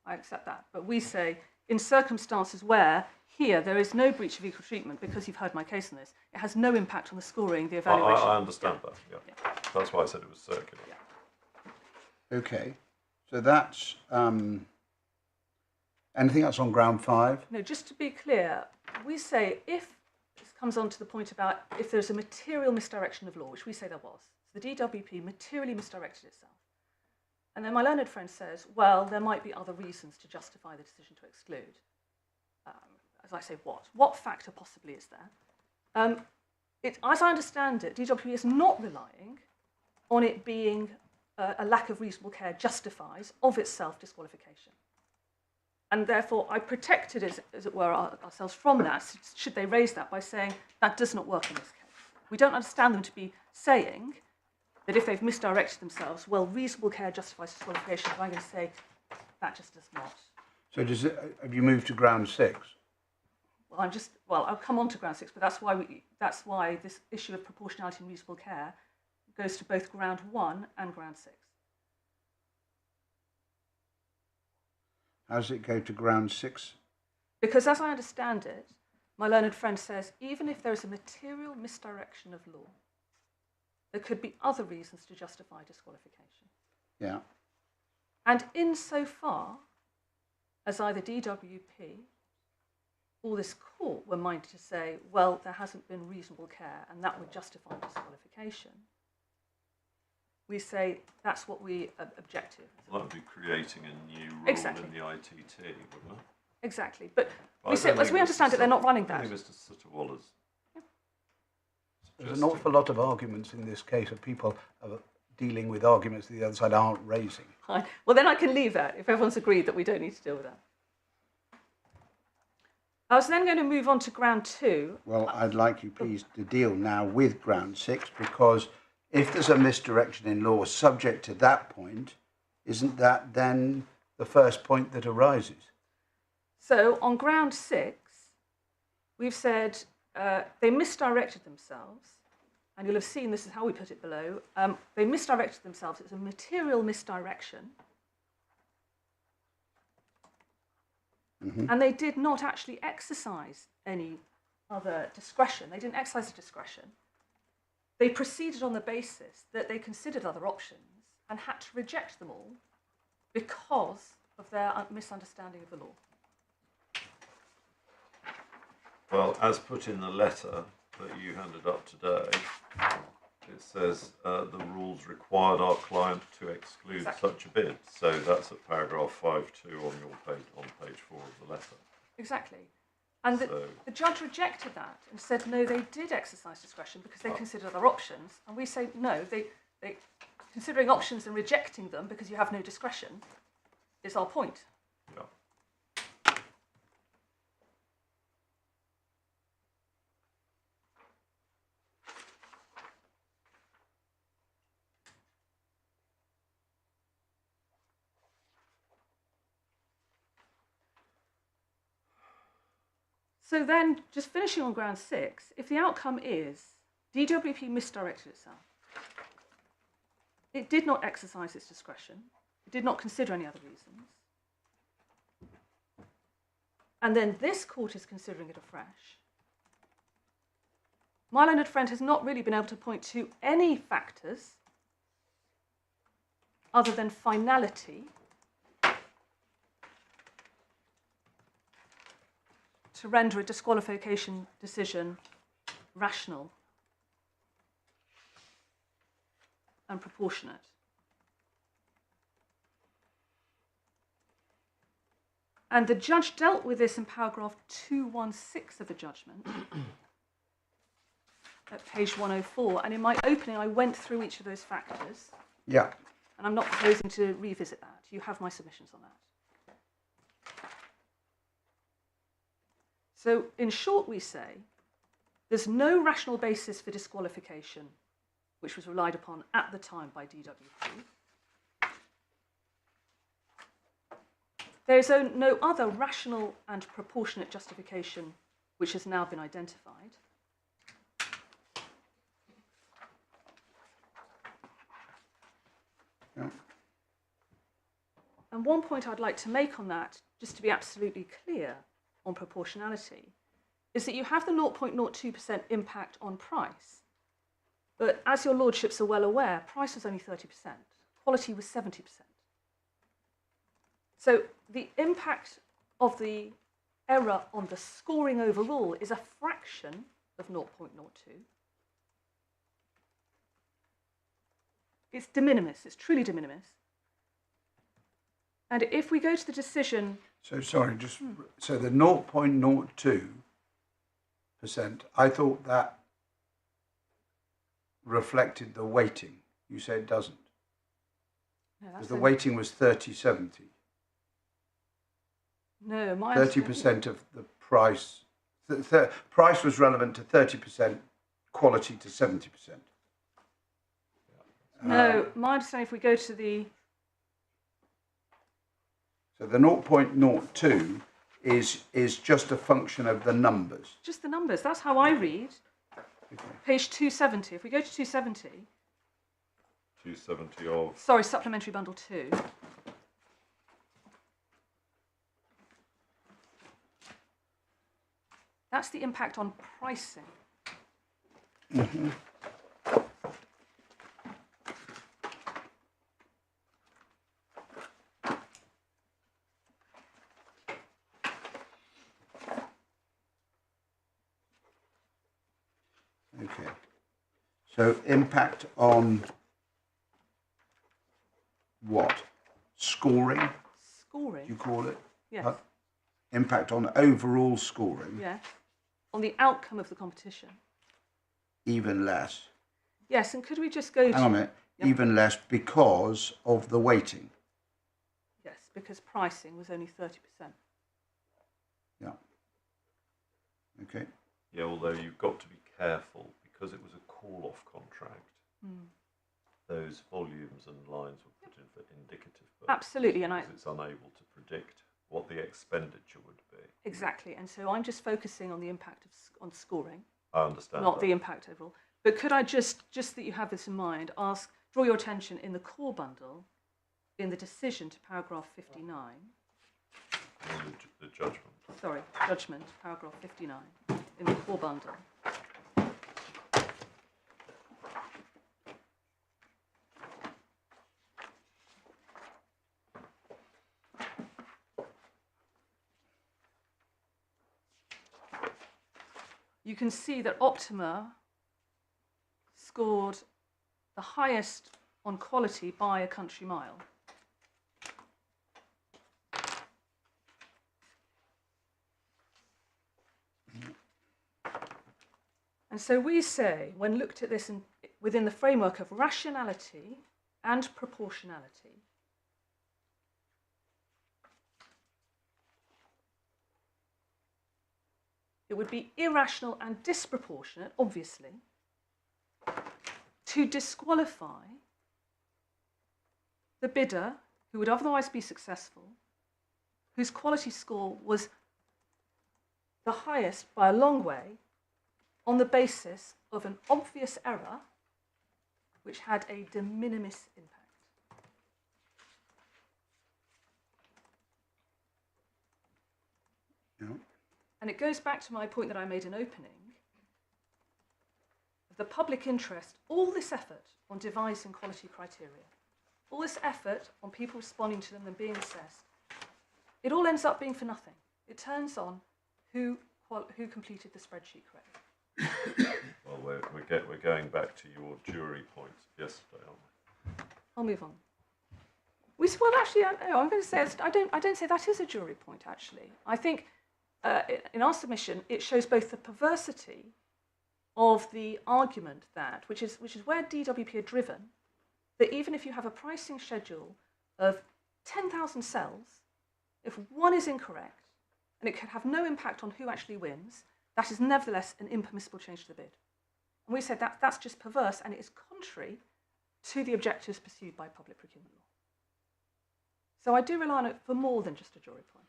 I accept that. But we say in circumstances where here there is no breach of equal treatment because you've heard my case on this, it has no impact on the scoring, the evaluation. I understand that, yeah. That's why I said it was circular. Yeah. Okay. So that's Anything else on ground 5? No, just to be clear, we say if this comes on to the point about if there's a material misdirection of law, which we say there was. So the DWP materially misdirected itself. And then my learned friend says, well, there might be other reasons to justify the decision to exclude. As I say, what? What factor possibly is there? As I understand it, DWP is not relying on it being a lack of reasonable care justifies of itself disqualification. And therefore, I protected, as it were, ourselves from that, should they raise that, by saying that does not work in this case. We don't understand them to be saying that if they've misdirected themselves, well, reasonable care justifies disqualification. But I'm going to say that just does not. So have you moved to ground 6? Well, I'll come on to ground 6, but that's why this issue of proportionality and reasonable care goes to both ground 1 and ground 6. How does it go to ground 6? Because as I understand it, my learned friend says, even if there is a material misdirection of law, there could be other reasons to justify disqualification. Yeah. And insofar as either DWP or this court were minded to say, well, there hasn't been reasonable care and that would justify disqualification, we say that's what we object to. Well, that would be creating a new rule Exactly. in the ITT, wouldn't it? Exactly. But But we say, as we understand it, they're not running I that. think Mr. Sutterwaller's There's an awful lot of arguments in this case of people dealing with arguments that the other side aren't raising. Fine. Well, then I can leave that if everyone's agreed that we don't need to deal with that. I was then going to move on to ground 2. Well, I'd like you please to deal now with ground 6, because if there's a misdirection in law subject to that point, isn't that then the first point that arises? So on ground 6, we've said they misdirected themselves, and you'll have seen this is how we put it below. They misdirected themselves. It's a material misdirection. Mm-hmm. And they did not actually exercise any other discretion. They didn't exercise the discretion. They proceeded on the basis that they considered other options and had to reject them all because of their misunderstanding of the law. Well, as put in the letter that you handed up today, it says the rules required our client to exclude Exactly. such a bid. So that's at paragraph 5.2 on your page, on page 4 of the letter. Exactly. And So- the judge rejected that and said, no, they did exercise discretion because they considered other options. And we say, no, they considering options and rejecting them because you have no discretion is our point. Yeah. So then, just finishing on ground 6, if the outcome is DWP misdirected itself, it did not exercise its discretion, it did not consider any other reasons, and then this court is considering it afresh, my learned friend has not really been able to point to any factors other than finality to render a disqualification decision rational and proportionate. And the judge dealt with this in paragraph 216 of the judgment at page 104. And in my opening, I went through each of those factors. Yeah. And I'm not proposing to revisit that. You have my submissions on that. So, in short, we say there's no rational basis for disqualification which was relied upon at the time by DWP. There is no other rational and proportionate justification which has now been identified. Yeah. And one point I'd like to make on that, just to be absolutely clear on proportionality, is that you have the 0.02% impact on price. But as your lordships are well aware, price was only 30%, quality was 70%. So the impact of the error on the scoring overall is a fraction of 0.02. It's de minimis, it's truly de minimis. And if we go to the decision... So sorry, so the 0.02%, I thought that reflected the weighting. You say it doesn't. No, Because the weighting was 30-70. No, my 30% of the price. Price was relevant to 30%, quality to 70%. No, my understanding, if we go to the... So the 0.02 is just a function of the numbers. Just the numbers, that's how I read. Okay. Page 270, if we go to 270... 270 of... Sorry, supplementary bundle 2. That's the impact on pricing. Mm-hmm. Okay. So impact on what? Scoring? Scoring? You call it? Yes. Impact on overall scoring? Yes. On the outcome of the competition. Even less. Yes, and could we just go to... Hang on a minute. Yep. Even less because of the weighting. Yes, because pricing was only 30%. Yeah. Okay. Yeah, although you've got to be careful because it was a call-off contract. Those volumes and lines were put in for indicative purposes. Absolutely, and it's unable to predict what the expenditure would be. Exactly, and so I'm just focusing on the impact on scoring. I understand. Not the impact overall. But could I just that you have this in mind, draw your attention in the core bundle, in the decision to paragraph 59. The judgment. Sorry, judgment, paragraph 59, in the core bundle. You can see that Optima scored the highest on quality by a country mile. And so we say, when looked at this within the framework of rationality and proportionality, it would be irrational and disproportionate, obviously, to disqualify the bidder who would otherwise be successful, whose quality score was the highest by a long way, on the basis of an obvious error which had a de minimis impact. Yeah. And it goes back to my point that I made in opening, of the public interest, all this effort on devising quality criteria, all this effort on people responding to them and being assessed, it all ends up being for nothing. It turns on who completed the spreadsheet correctly. Well, we're going back to your jury points of yesterday, aren't we? I'll move on. Well, actually, I'm going to say I don't say that is a jury point. Actually, I think in our submission it shows both the perversity of the argument that, which is where DWP are driven, that even if you have a pricing schedule of 10,000 cells, if one is incorrect and it could have no impact on who actually wins, that is nevertheless an impermissible change to the bid. And we said that's just perverse and it is contrary to the objectives pursued by public procurement law. So I do rely on it for more than just a jury point.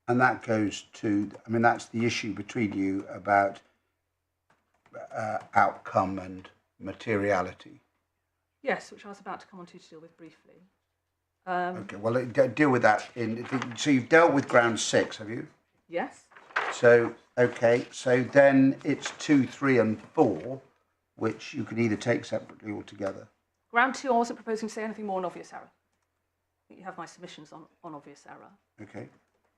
And that goes to, I mean, that's the issue between you about outcome and materiality. Yes, which I was about to come on to deal with briefly. Okay, well, deal with that. So you've dealt with ground 6, have you? Yes. So, okay, so then it's 2, 3 and 4, which you can either take separately or together. Ground 2, I wasn't proposing to say anything more on obvious error. think you have my submissions on obvious error. Okay.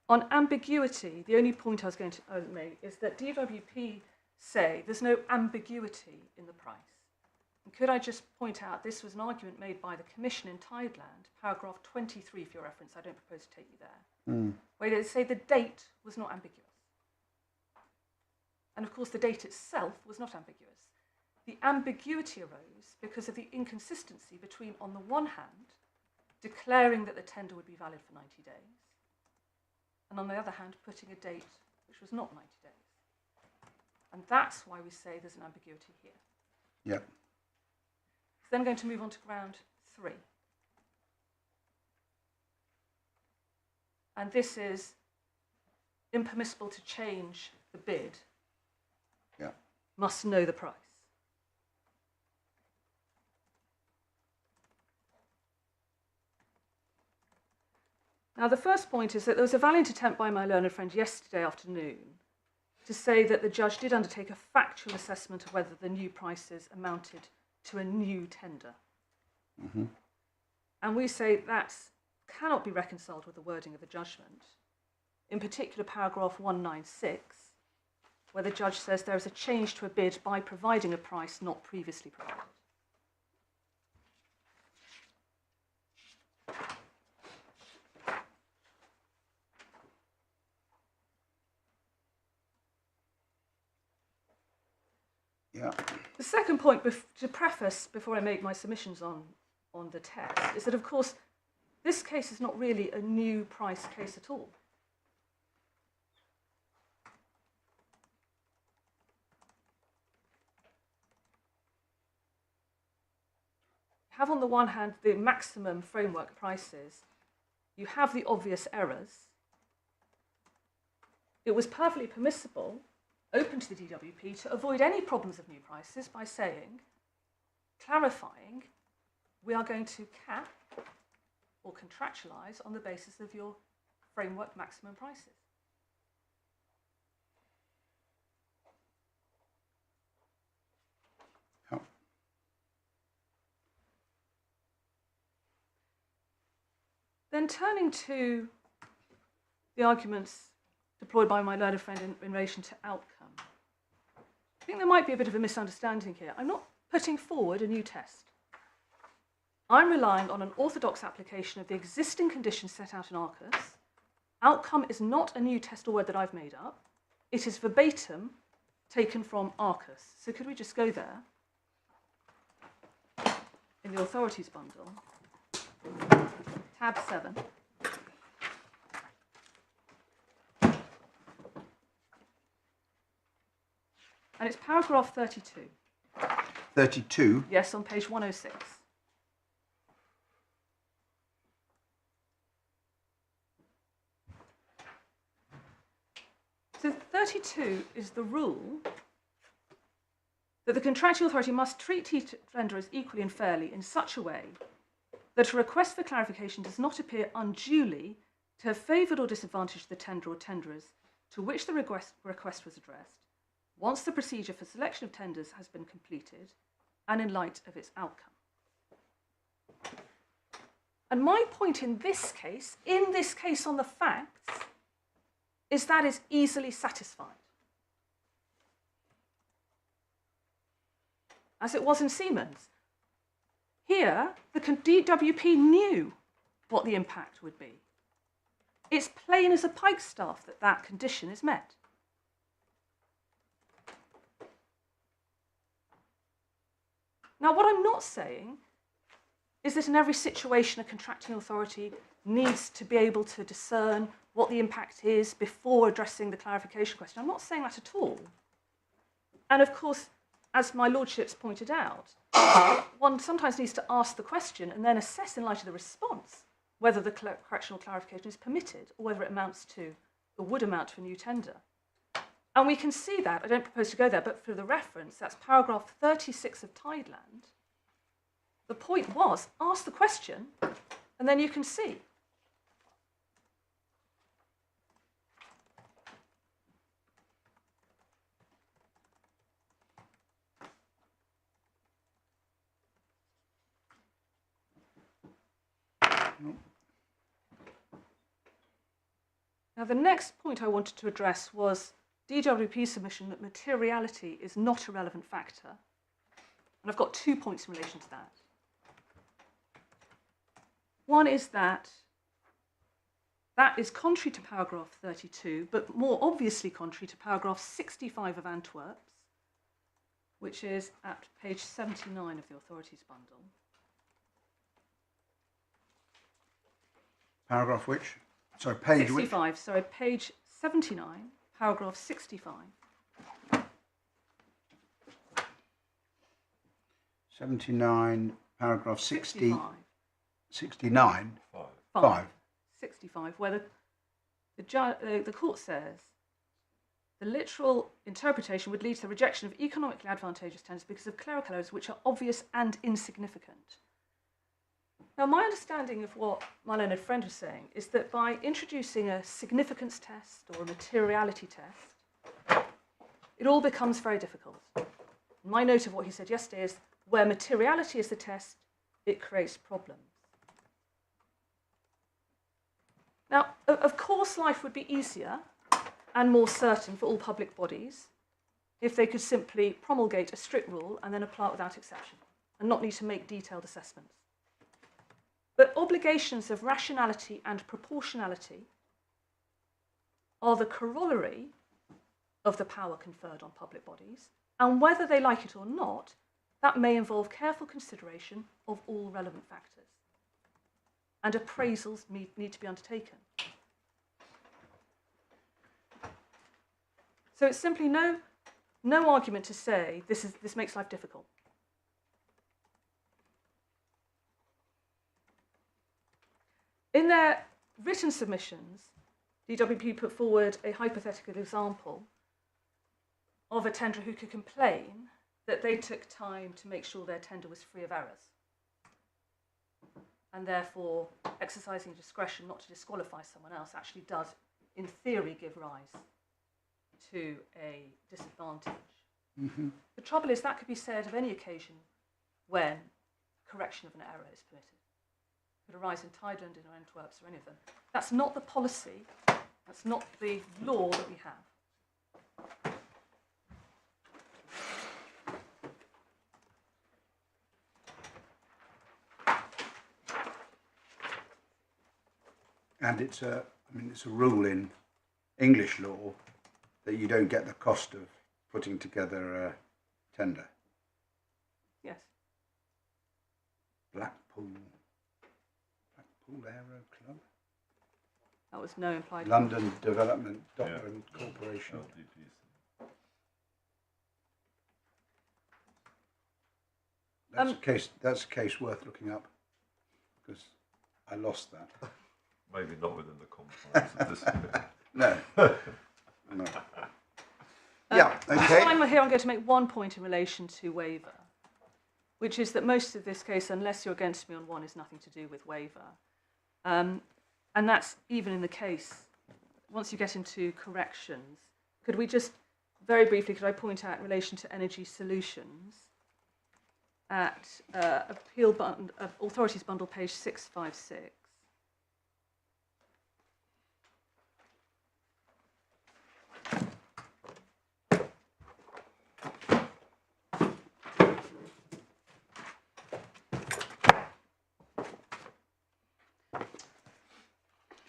On ambiguity, the only point I was going to make is that DWP say there's no ambiguity in the price. And could I just point out, this was an argument made by the Commission in Tideland, paragraph 23 for your reference, I don't propose to take you there, where they say the date was not ambiguous. And of course the date itself was not ambiguous. The ambiguity arose because of the inconsistency between, on the one hand, declaring that the tender would be valid for 90 days, and on the other hand, putting a date which was not 90 days. And that's why we say there's an ambiguity here. Yeah. So then going to move on to ground 3. And this is impermissible to change the bid. Yeah. Must know the price. Now, the first point is that there was a valiant attempt by my learned friend yesterday afternoon to say that the judge did undertake a factual assessment of whether the new prices amounted to a new tender. Mm-hmm. And we say that cannot be reconciled with the wording of the judgment, in particular paragraph 196, where the judge says there is a change to a bid by providing a price not previously provided. Yeah. The second point, to preface before I make my submissions on the test, is that, of course, this case is not really a new price case at all. You have, on the one hand, the maximum framework prices. You have the obvious errors. It was perfectly permissible, open to the DWP, to avoid any problems of new prices by saying, clarifying, we are going to cap or contractualise on the basis of your framework maximum prices. Yeah. Then turning to the arguments deployed by my learned friend in relation to outcome. I think there might be a bit of a misunderstanding here. I'm not putting forward a new test. I'm relying on an orthodox application of the existing conditions set out in ARCUS. Outcome is not a new test or word that I've made up. It is verbatim taken from ARCUS. So could we just go there in the authorities bundle, tab 7. And it's paragraph 32. 32. Yes, on page 106. So 32 is the rule that the contracting authority must treat each tenderers equally and fairly in such a way that a request for clarification does not appear unduly to have favoured or disadvantaged the tenderer or tenderers to which the request was addressed, once the procedure for selection of tenders has been completed and in light of its outcome. And my point in this case on the facts, is that is easily satisfied. As it was in Siemens. Here, the DWP knew what the impact would be. It's plain as a pikestaff that that condition is met. Now, what I'm not saying is that in every situation a contracting authority needs to be able to discern what the impact is before addressing the clarification question. I'm not saying that at all. And of course, as my lordships pointed out, one sometimes needs to ask the question and then assess in light of the response whether the correctional clarification is permitted or whether it amounts to or would amount to a new tender. And we can see that, I don't propose to go there, but for the reference, that's paragraph 36 of Tideland. The point was, ask the question, and then you can see. Now, the next point I wanted to address was DWP's submission that materiality is not a relevant factor. And I've got 2 points in relation to that. One is that is contrary to paragraph 32, but more obviously contrary to paragraph 65 of Antwerp's, which is at page 79 of the authorities bundle. Paragraph which? Sorry, page 65, sorry, page 79, paragraph 65. 79, paragraph 65. 69, 5. 65, where the court says the literal interpretation would lead to the rejection of economically advantageous tenders because of clerical errors which are obvious and insignificant. Now, my understanding of what my learned friend was saying is that by introducing a significance test or a materiality test, it all becomes very difficult. My note of what he said yesterday is where materiality is the test, it creates problems. Now, of course, life would be easier and more certain for all public bodies if they could simply promulgate a strict rule and then apply it without exception and not need to make detailed assessments. But obligations of rationality and proportionality are the corollary of the power conferred on public bodies, and whether they like it or not, that may involve careful consideration of all relevant factors. And appraisals need to be undertaken. So it's simply no argument to say this makes life difficult. In their written submissions, DWP put forward a hypothetical example of a tenderer who could complain that they took time to make sure their tender was free of errors, and therefore exercising discretion not to disqualify someone else actually does, in theory, give rise to a disadvantage. Mm-hmm. The trouble is that could be said of any occasion when correction of an error is permitted. It could arise in Thailand, in Antwerp, or any of them. That's not the policy, that's not the law that we have. And it's a rule in English law that you don't get the cost of putting together a tender. Yes. Blackpool Aero Club. That was no implied. London Development Dockland Corporation. That's a case worth looking up because I lost that. Maybe not within the confines of this. No. No. Yeah, okay. While I'm here, I'm going to make one point in relation to waiver, which is that most of this case, unless you're against me on one, is nothing to do with waiver. And that's even in the case, once you get into corrections, could we just, very briefly, could I point out in relation to energy solutions at Authorities Bundle, page 656.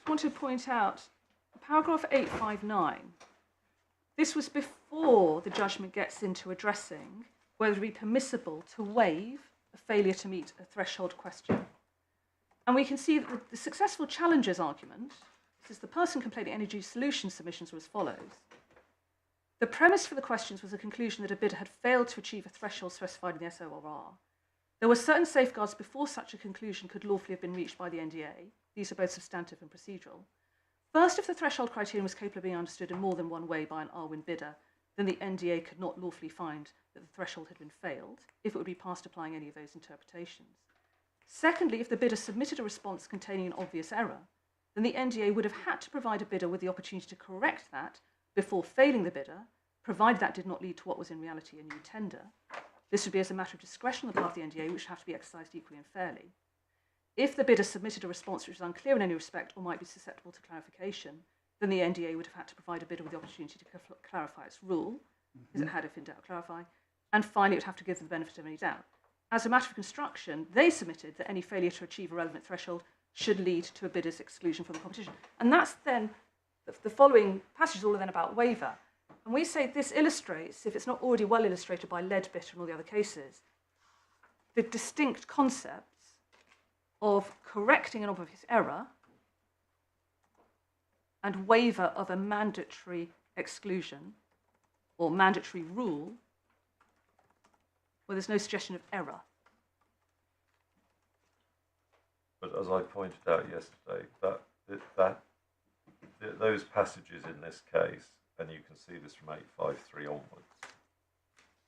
I want to point out paragraph 859. This was before the judgment gets into addressing whether it would be permissible to waive a failure to meet a threshold question. And we can see that the successful challenger's argument, this is the person complaining energy solution submissions, were as follows. The premise for the questions was a conclusion that a bidder had failed to achieve a threshold specified in the SORR. There were certain safeguards before such a conclusion could lawfully have been reached by the NDA. These are both substantive and procedural. First, if the threshold criterion was capable of being understood in more than one way by an R-win bidder, then the NDA could not lawfully find that the threshold had been failed if it would be past applying any of those interpretations. Secondly, if the bidder submitted a response containing an obvious error, then the NDA would have had to provide a bidder with the opportunity to correct that before failing the bidder, provided that did not lead to what was in reality a new tender. This would be as a matter of discretion on the part of the NDA, which would have to be exercised equally and fairly. If the bidder submitted a response which was unclear in any respect or might be susceptible to clarification, then the NDA would have had to provide a bidder with the opportunity to clarify its rule, because it had, if in doubt, clarify. And finally, it would have to give them the benefit of any doubt. As a matter of construction, they submitted that any failure to achieve a relevant threshold should lead to a bidder's exclusion from the competition. And that's then, the following passage is all then about waiver. And we say this illustrates, if it's not already well illustrated by Leadbitter and all the other cases, the distinct concepts of correcting an obvious error and waiver of a mandatory exclusion or mandatory rule where there's no suggestion of error. But as I pointed out yesterday, those passages in this case, and you can see this from 853 onwards,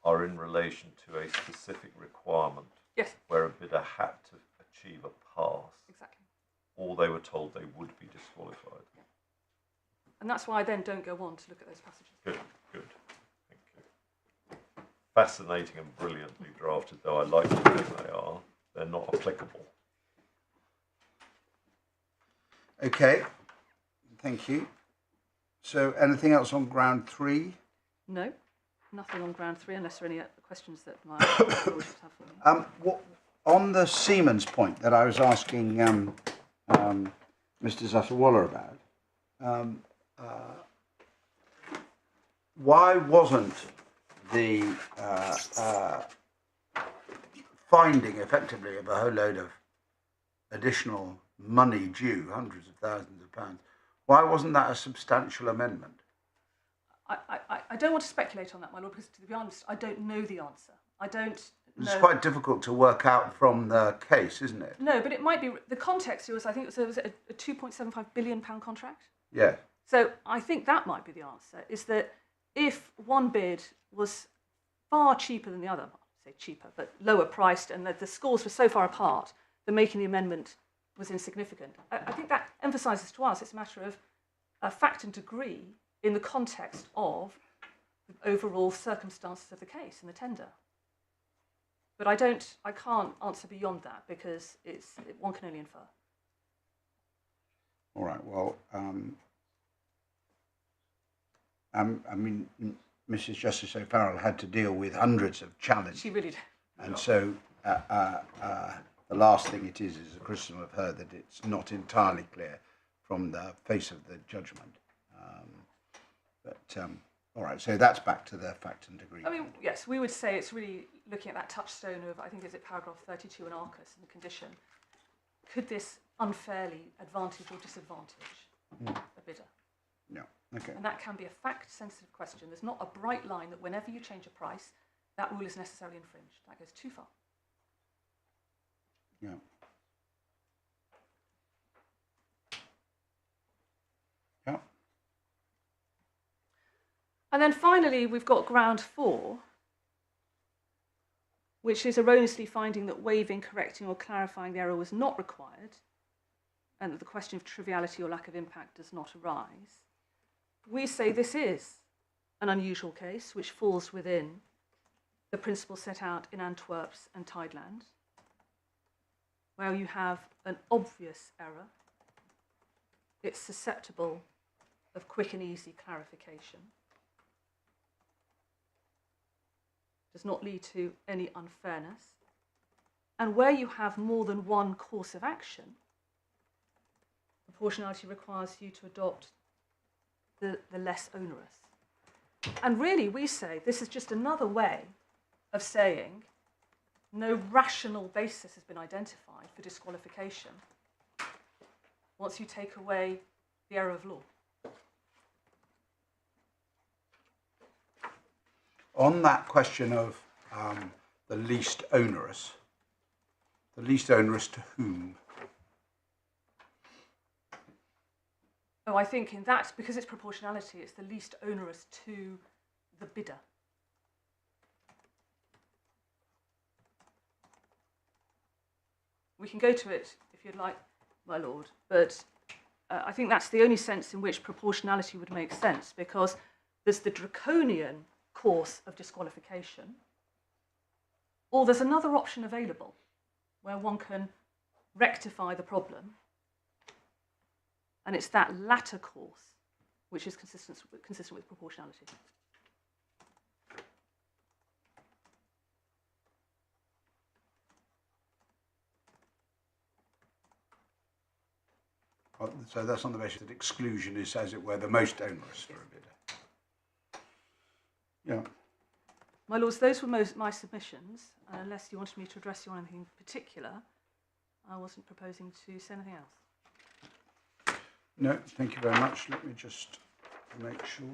are in relation to a specific requirement. Yes. Where a bidder had to achieve a pass. Exactly. Or they were told they would be disqualified. Yeah. And that's why I then don't go on to look at those passages. Good, good. Thank you. Fascinating and brilliantly drafted, though I like to think they are. They're not applicable. Okay, thank you. So anything else on ground 3? No, nothing on ground 3, unless there are any questions that my colleagues have for me. On the Siemens point that I was asking Mr. Zacaroli about, why wasn't the finding effectively of a whole load of additional money due, hundreds of thousands of pounds, why wasn't that a substantial amendment? I don't want to speculate on that, my lord, because to be honest, I don't know the answer. I don't know. It's quite difficult to work out from the case, isn't it? No, but it might be, the context was, I think it was a £2.75 billion contract. Yeah. So I think that might be the answer, is that if one bid was far cheaper than the other, I say cheaper, but lower priced, and that the scores were so far apart that making the amendment was insignificant. I think that emphasises to us it's a matter of fact and degree in the context of the overall circumstances of the case and the tender. But I can't answer beyond that because one can only infer. All right. Well, I mean, Mrs. Justice O'Farrell had to deal with hundreds of challenges. She really did. And so the last thing it is a criticism of her that it's not entirely clear from the face of the judgment. All right, so that's back to the fact and degree. I mean, yes, we would say it's really looking at that touchstone of, I think, is it paragraph 32 in Arcus and the condition. Could this unfairly advantage or disadvantage a bidder? No, okay. And that can be a fact-sensitive question. There's not a bright line that whenever you change a price, that rule is necessarily infringed. That goes too far. Yeah. Yeah. And then finally, we've got ground 4, which is erroneously finding that waiving, correcting or clarifying the error was not required, and that the question of triviality or lack of impact does not arise. We say this is an unusual case, which falls within the principles set out in Antwerps and Tideland, where you have an obvious error. It's susceptible of quick and easy clarification. Does not lead to any unfairness. And where you have more than one course of action, proportionality requires you to adopt the less onerous. And really, we say this is just another way of saying no rational basis has been identified for disqualification once you take away the error of law. On that question of the least onerous to whom? Oh, I think in that, because it's proportionality, it's the least onerous to the bidder. We can go to it if you'd like, my lord, but I think that's the only sense in which proportionality would make sense, because there's the draconian course of disqualification, or there's another option available where one can rectify the problem, and it's that latter course which is consistent with proportionality. So that's on the basis that exclusion is, as it were, the most onerous for a bidder. Yeah. My lords, those were my submissions. Unless you wanted me to address you on anything in particular, I wasn't proposing to say anything else. No, thank you very much. Let me just make sure.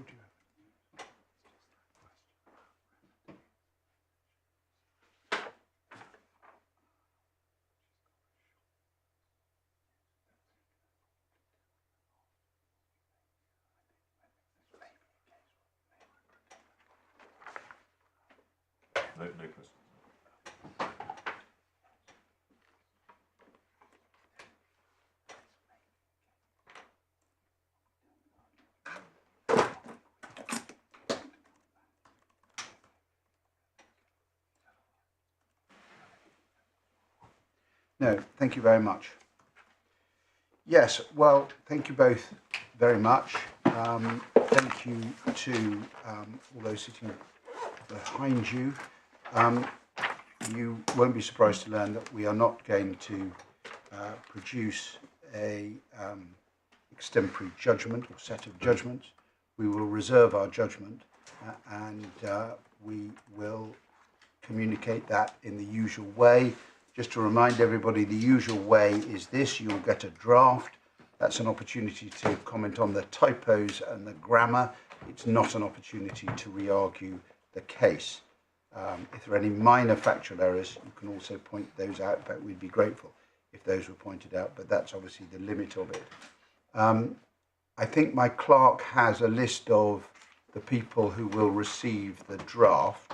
No questions. No, thank you very much. Yes, well, thank you both very much. Thank you to all those sitting behind you. You won't be surprised to learn that we are not going to produce a extempore judgment or set of judgments. We will reserve our judgment and we will communicate that in the usual way. Just to remind everybody, the usual way is this: you'll get a draft. That's an opportunity to comment on the typos and the grammar. It's not an opportunity to re-argue the case. If there are any minor factual errors, you can also point those out, but we'd be grateful if those were pointed out, but that's obviously the limit of it. I think my clerk has a list of the people who will receive the draft,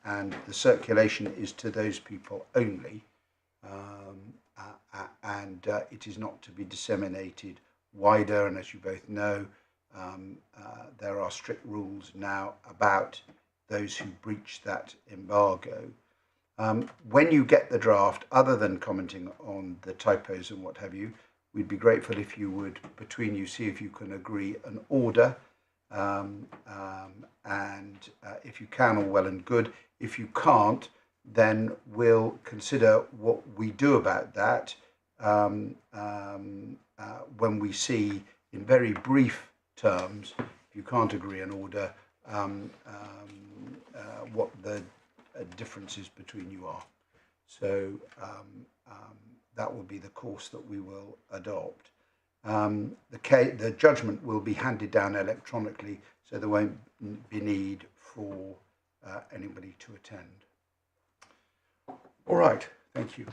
and the circulation is to those people only, and it is not to be disseminated wider. And as you both know, there are strict rules now about those who breach that embargo. When you get the draft, other than commenting on the typos and what have you, we'd be grateful if you would, between you, see if you can agree an order. And if you can, all well and good. If you can't, then we'll consider what we do about that when we see, in very brief terms, if you can't agree an order, what the differences between you are. So that will be the course that we will adopt. The judgment will be handed down electronically, so there won't be need for anybody to attend. All right, thank you.